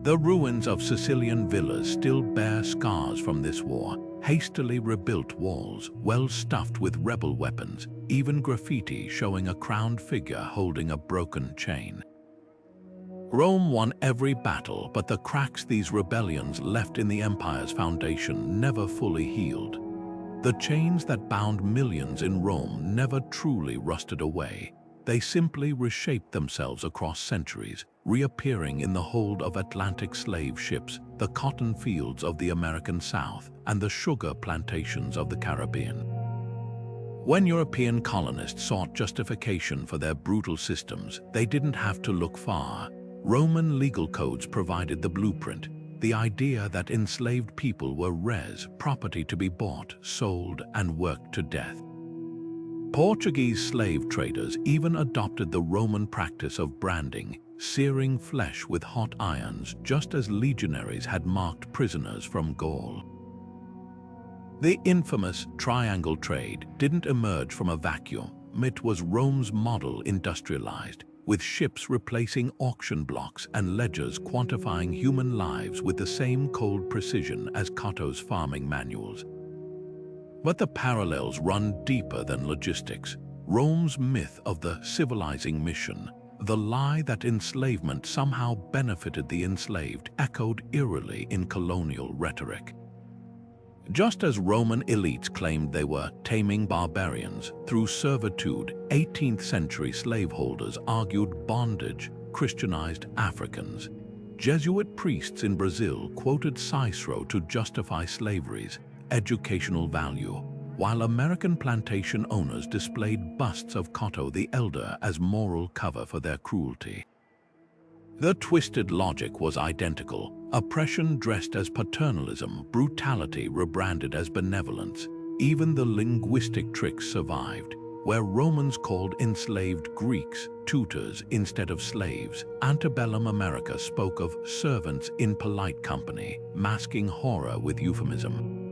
S1: The ruins of Sicilian villas still bear scars from this war, hastily rebuilt walls, well stuffed with rebel weapons, even graffiti showing a crowned figure holding a broken chain. Rome won every battle, but the cracks these rebellions left in the empire's foundation never fully healed. The chains that bound millions in Rome never truly rusted away. They simply reshaped themselves across centuries, reappearing in the hold of Atlantic slave ships, the cotton fields of the American South, and the sugar plantations of the Caribbean. When European colonists sought justification for their brutal systems, they didn't have to look far. Roman legal codes provided the blueprint, the idea that enslaved people were res, property to be bought, sold, and worked to death. Portuguese slave traders even adopted the Roman practice of branding, searing flesh with hot irons, just as legionaries had marked prisoners from Gaul. The infamous triangle trade didn't emerge from a vacuum. It was Rome's model industrialized, with ships replacing auction blocks and ledgers quantifying human lives with the same cold precision as Cotto's farming manuals. But the parallels run deeper than logistics. Rome's myth of the civilizing mission, the lie that enslavement somehow benefited the enslaved, echoed eerily in colonial rhetoric. Just as Roman elites claimed they were taming barbarians, through servitude, 18th-century slaveholders argued bondage Christianized Africans. Jesuit priests in Brazil quoted Cicero to justify slavery's educational value, while American plantation owners displayed busts of Cotto the Elder as moral cover for their cruelty. The twisted logic was identical: oppression dressed as paternalism, brutality rebranded as benevolence. Even the linguistic tricks survived. Where Romans called enslaved Greeks tutors instead of slaves, antebellum America spoke of servants in polite company, masking horror with euphemism.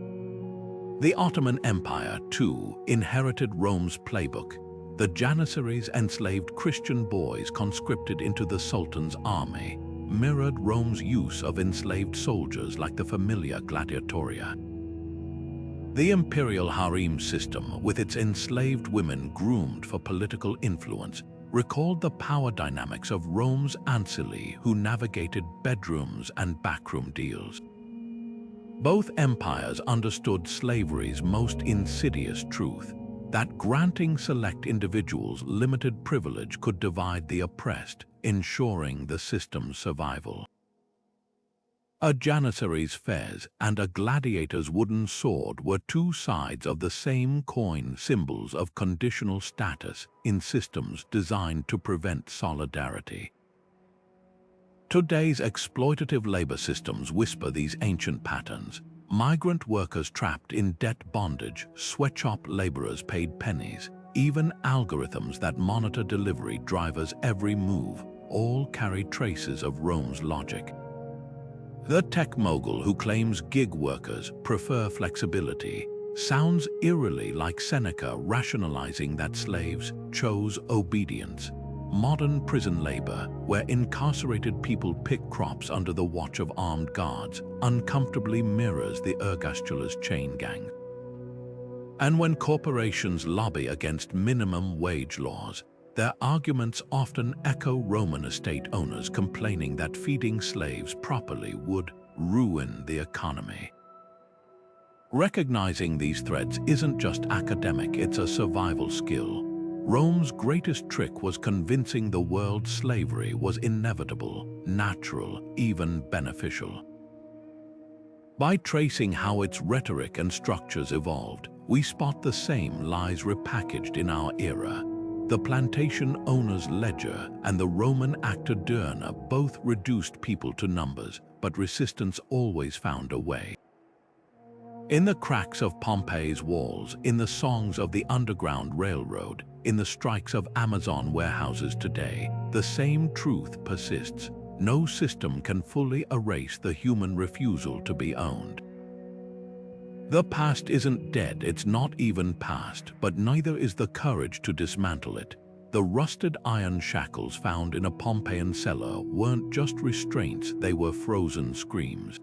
S1: The Ottoman Empire, too, inherited Rome's playbook. The Janissaries enslaved Christian boys conscripted into the Sultan's army, mirrored Rome's use of enslaved soldiers like the familia gladiatoria. The Imperial harem system, with its enslaved women groomed for political influence, recalled the power dynamics of Rome's ancillae who navigated bedrooms and backroom deals. Both empires understood slavery's most insidious truth, that granting select individuals limited privilege could divide the oppressed, ensuring the system's survival. A janissary's fez and a gladiator's wooden sword were two sides of the same coin, symbols of conditional status in systems designed to prevent solidarity. Today's exploitative labor systems whisper these ancient patterns. Migrant workers trapped in debt bondage, sweatshop laborers paid pennies, even algorithms that monitor delivery drivers' every move, all carry traces of Rome's logic. The tech mogul who claims gig workers prefer flexibility sounds eerily like Seneca rationalizing that slaves chose obedience. Modern prison labor, where incarcerated people pick crops under the watch of armed guards, uncomfortably mirrors the ergastula's chain gang. And when corporations lobby against minimum wage laws, their arguments often echo Roman estate owners complaining that feeding slaves properly would ruin the economy. Recognizing these threads isn't just academic, it's a survival skill. Rome's greatest trick was convincing the world slavery was inevitable, natural, even beneficial. By tracing how its rhetoric and structures evolved, we spot the same lies repackaged in our era. The plantation owner's ledger and the Roman acta diurna both reduced people to numbers, but resistance always found a way. In the cracks of Pompeii's walls, in the songs of the Underground Railroad, in the strikes of Amazon warehouses today, the same truth persists. No system can fully erase the human refusal to be owned. The past isn't dead, it's not even past, but neither is the courage to dismantle it. The rusted iron shackles found in a Pompeian cellar weren't just restraints, they were frozen screams.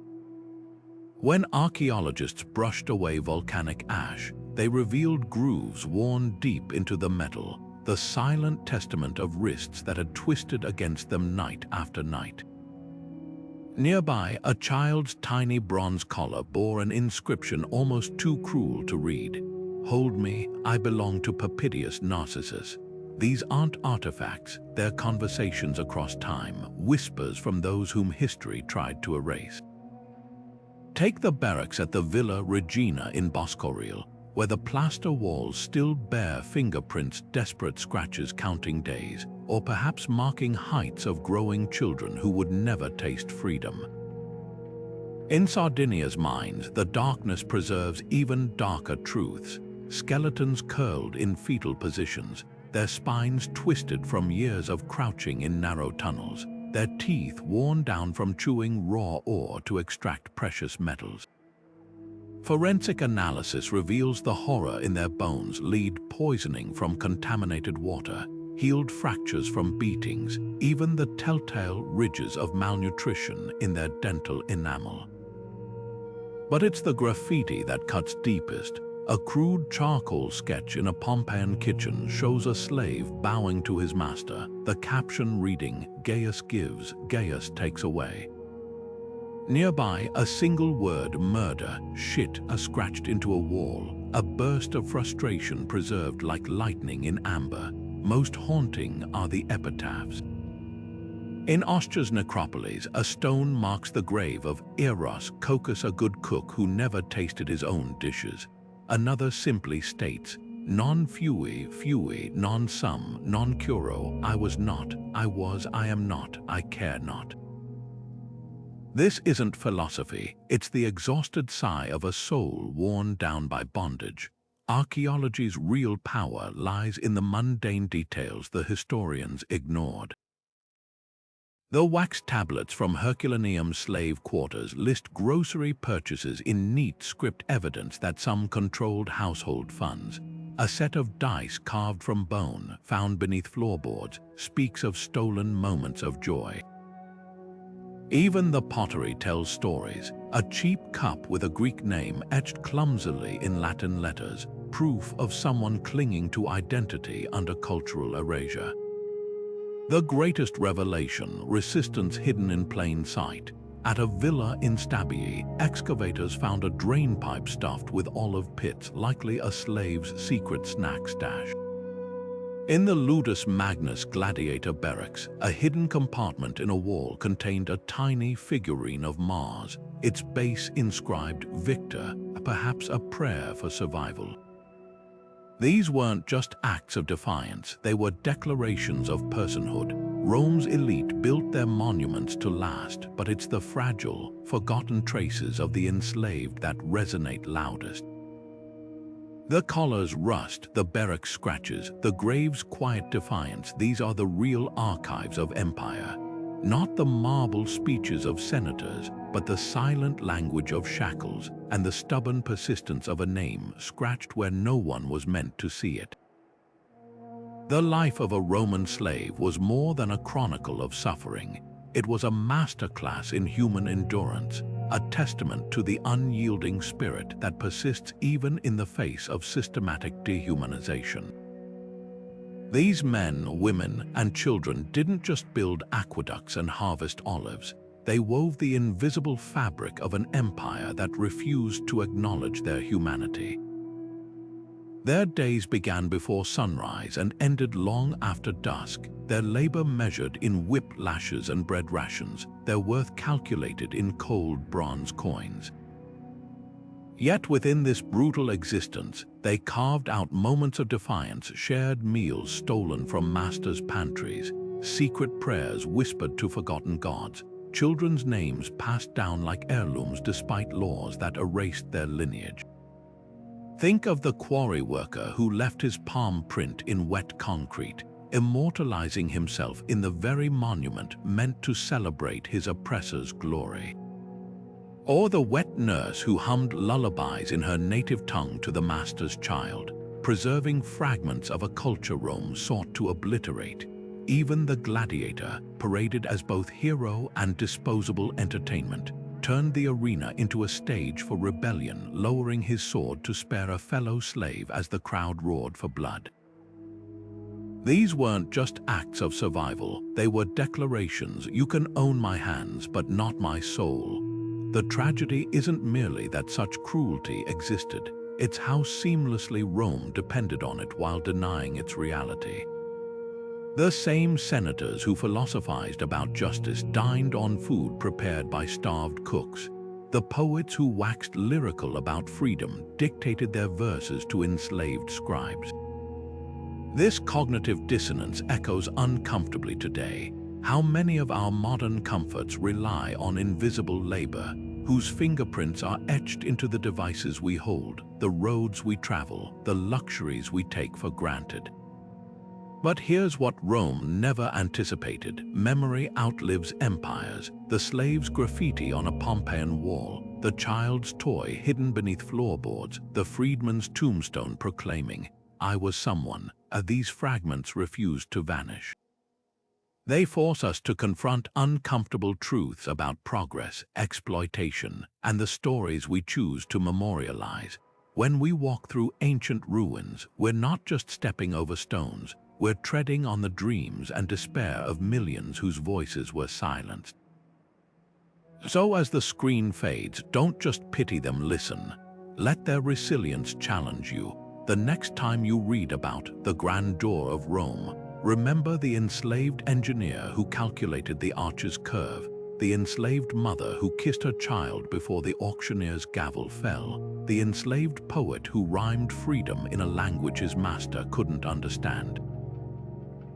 S1: When archaeologists brushed away volcanic ash, they revealed grooves worn deep into the metal, the silent testament of wrists that had twisted against them night after night. Nearby, a child's tiny bronze collar bore an inscription almost too cruel to read. "Hold me, I belong to perfidious Narcissus." These aren't artifacts, they're conversations across time, whispers from those whom history tried to erase. Take the barracks at the Villa Regina in Boscorial, where the plaster walls still bear fingerprints, desperate scratches counting days, or perhaps marking heights of growing children who would never taste freedom. In Sardinia's mines, the darkness preserves even darker truths. Skeletons curled in fetal positions, their spines twisted from years of crouching in narrow tunnels, their teeth worn down from chewing raw ore to extract precious metals. Forensic analysis reveals the horror in their bones, lead poisoning from contaminated water, healed fractures from beatings, even the telltale ridges of malnutrition in their dental enamel. But it's the graffiti that cuts deepest. A crude charcoal sketch in a Pompeian kitchen shows a slave bowing to his master, the caption reading, "Gaius gives, Gaius takes away." Nearby, a single word, murder, shit, scratched into a wall, a burst of frustration preserved like lightning in amber. Most haunting are the epitaphs. In Ostia's necropolis, a stone marks the grave of Eros, Cocus, a good cook who never tasted his own dishes. Another simply states, "Non fui, non sum, non curo, I was not, I was, I am not, I care not." This isn't philosophy, it's the exhausted sigh of a soul worn down by bondage. Archaeology's real power lies in the mundane details the historians ignored. The wax tablets from Herculaneum's slave quarters list grocery purchases in neat script, evidence that some controlled household funds. A set of dice carved from bone, found beneath floorboards, speaks of stolen moments of joy. Even the pottery tells stories. A cheap cup with a Greek name etched clumsily in Latin letters, proof of someone clinging to identity under cultural erasure. The greatest revelation, resistance hidden in plain sight. At a villa in Stabie, excavators found a drainpipe stuffed with olive pits, likely a slave's secret snack stash. In the Ludus Magnus gladiator barracks, a hidden compartment in a wall contained a tiny figurine of Mars, its base inscribed Victor, perhaps a prayer for survival. These weren't just acts of defiance, they were declarations of personhood. Rome's elite built their monuments to last, but it's the fragile, forgotten traces of the enslaved that resonate loudest. The collars rust, the barrack scratches, the graves' quiet defiance. These are the real archives of empire. Not the marble speeches of senators, but the silent language of shackles and the stubborn persistence of a name scratched where no one was meant to see it. The life of a Roman slave was more than a chronicle of suffering. It was a masterclass in human endurance, a testament to the unyielding spirit that persists even in the face of systematic dehumanization. These men, women, and children didn't just build aqueducts and harvest olives. They wove the invisible fabric of an empire that refused to acknowledge their humanity. Their days began before sunrise and ended long after dusk, their labor measured in whip lashes and bread rations, their worth calculated in cold bronze coins. Yet within this brutal existence, they carved out moments of defiance, shared meals stolen from masters' pantries, secret prayers whispered to forgotten gods, children's names passed down like heirlooms despite laws that erased their lineage. Think of the quarry worker who left his palm print in wet concrete, immortalizing himself in the very monument meant to celebrate his oppressor's glory. Or the wet nurse who hummed lullabies in her native tongue to the master's child, preserving fragments of a culture Rome sought to obliterate. Even the gladiator, paraded as both hero and disposable entertainment, turned the arena into a stage for rebellion, lowering his sword to spare a fellow slave as the crowd roared for blood. These weren't just acts of survival, they were declarations: you can own my hands, but not my soul. The tragedy isn't merely that such cruelty existed, it's how seamlessly Rome depended on it while denying its reality. The same senators who philosophized about justice dined on food prepared by starved cooks. The poets who waxed lyrical about freedom dictated their verses to enslaved scribes. This cognitive dissonance echoes uncomfortably today. How many of our modern comforts rely on invisible labor, whose fingerprints are etched into the devices we hold, the roads we travel, the luxuries we take for granted? But here's what Rome never anticipated. Memory outlives empires. The slave's graffiti on a Pompeian wall, the child's toy hidden beneath floorboards, the freedman's tombstone proclaiming, "I was someone," these fragments refused to vanish. They force us to confront uncomfortable truths about progress, exploitation, and the stories we choose to memorialize. When we walk through ancient ruins, we're not just stepping over stones, we're treading on the dreams and despair of millions whose voices were silenced. So as the screen fades, don't just pity them, listen. Let their resilience challenge you. The next time you read about the grandeur of Rome, remember the enslaved engineer who calculated the archer's curve, the enslaved mother who kissed her child before the auctioneer's gavel fell, the enslaved poet who rhymed freedom in a language his master couldn't understand.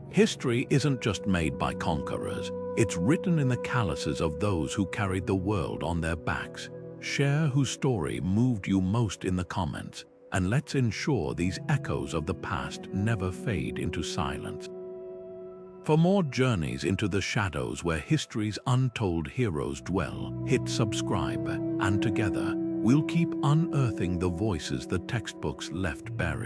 S1: History isn't just made by conquerors, it's written in the calluses of those who carried the world on their backs. Share whose story moved you most in the comments, and let's ensure these echoes of the past never fade into silence. For more journeys into the shadows where history's untold heroes dwell, hit subscribe, and together, we'll keep unearthing the voices the textbooks left buried.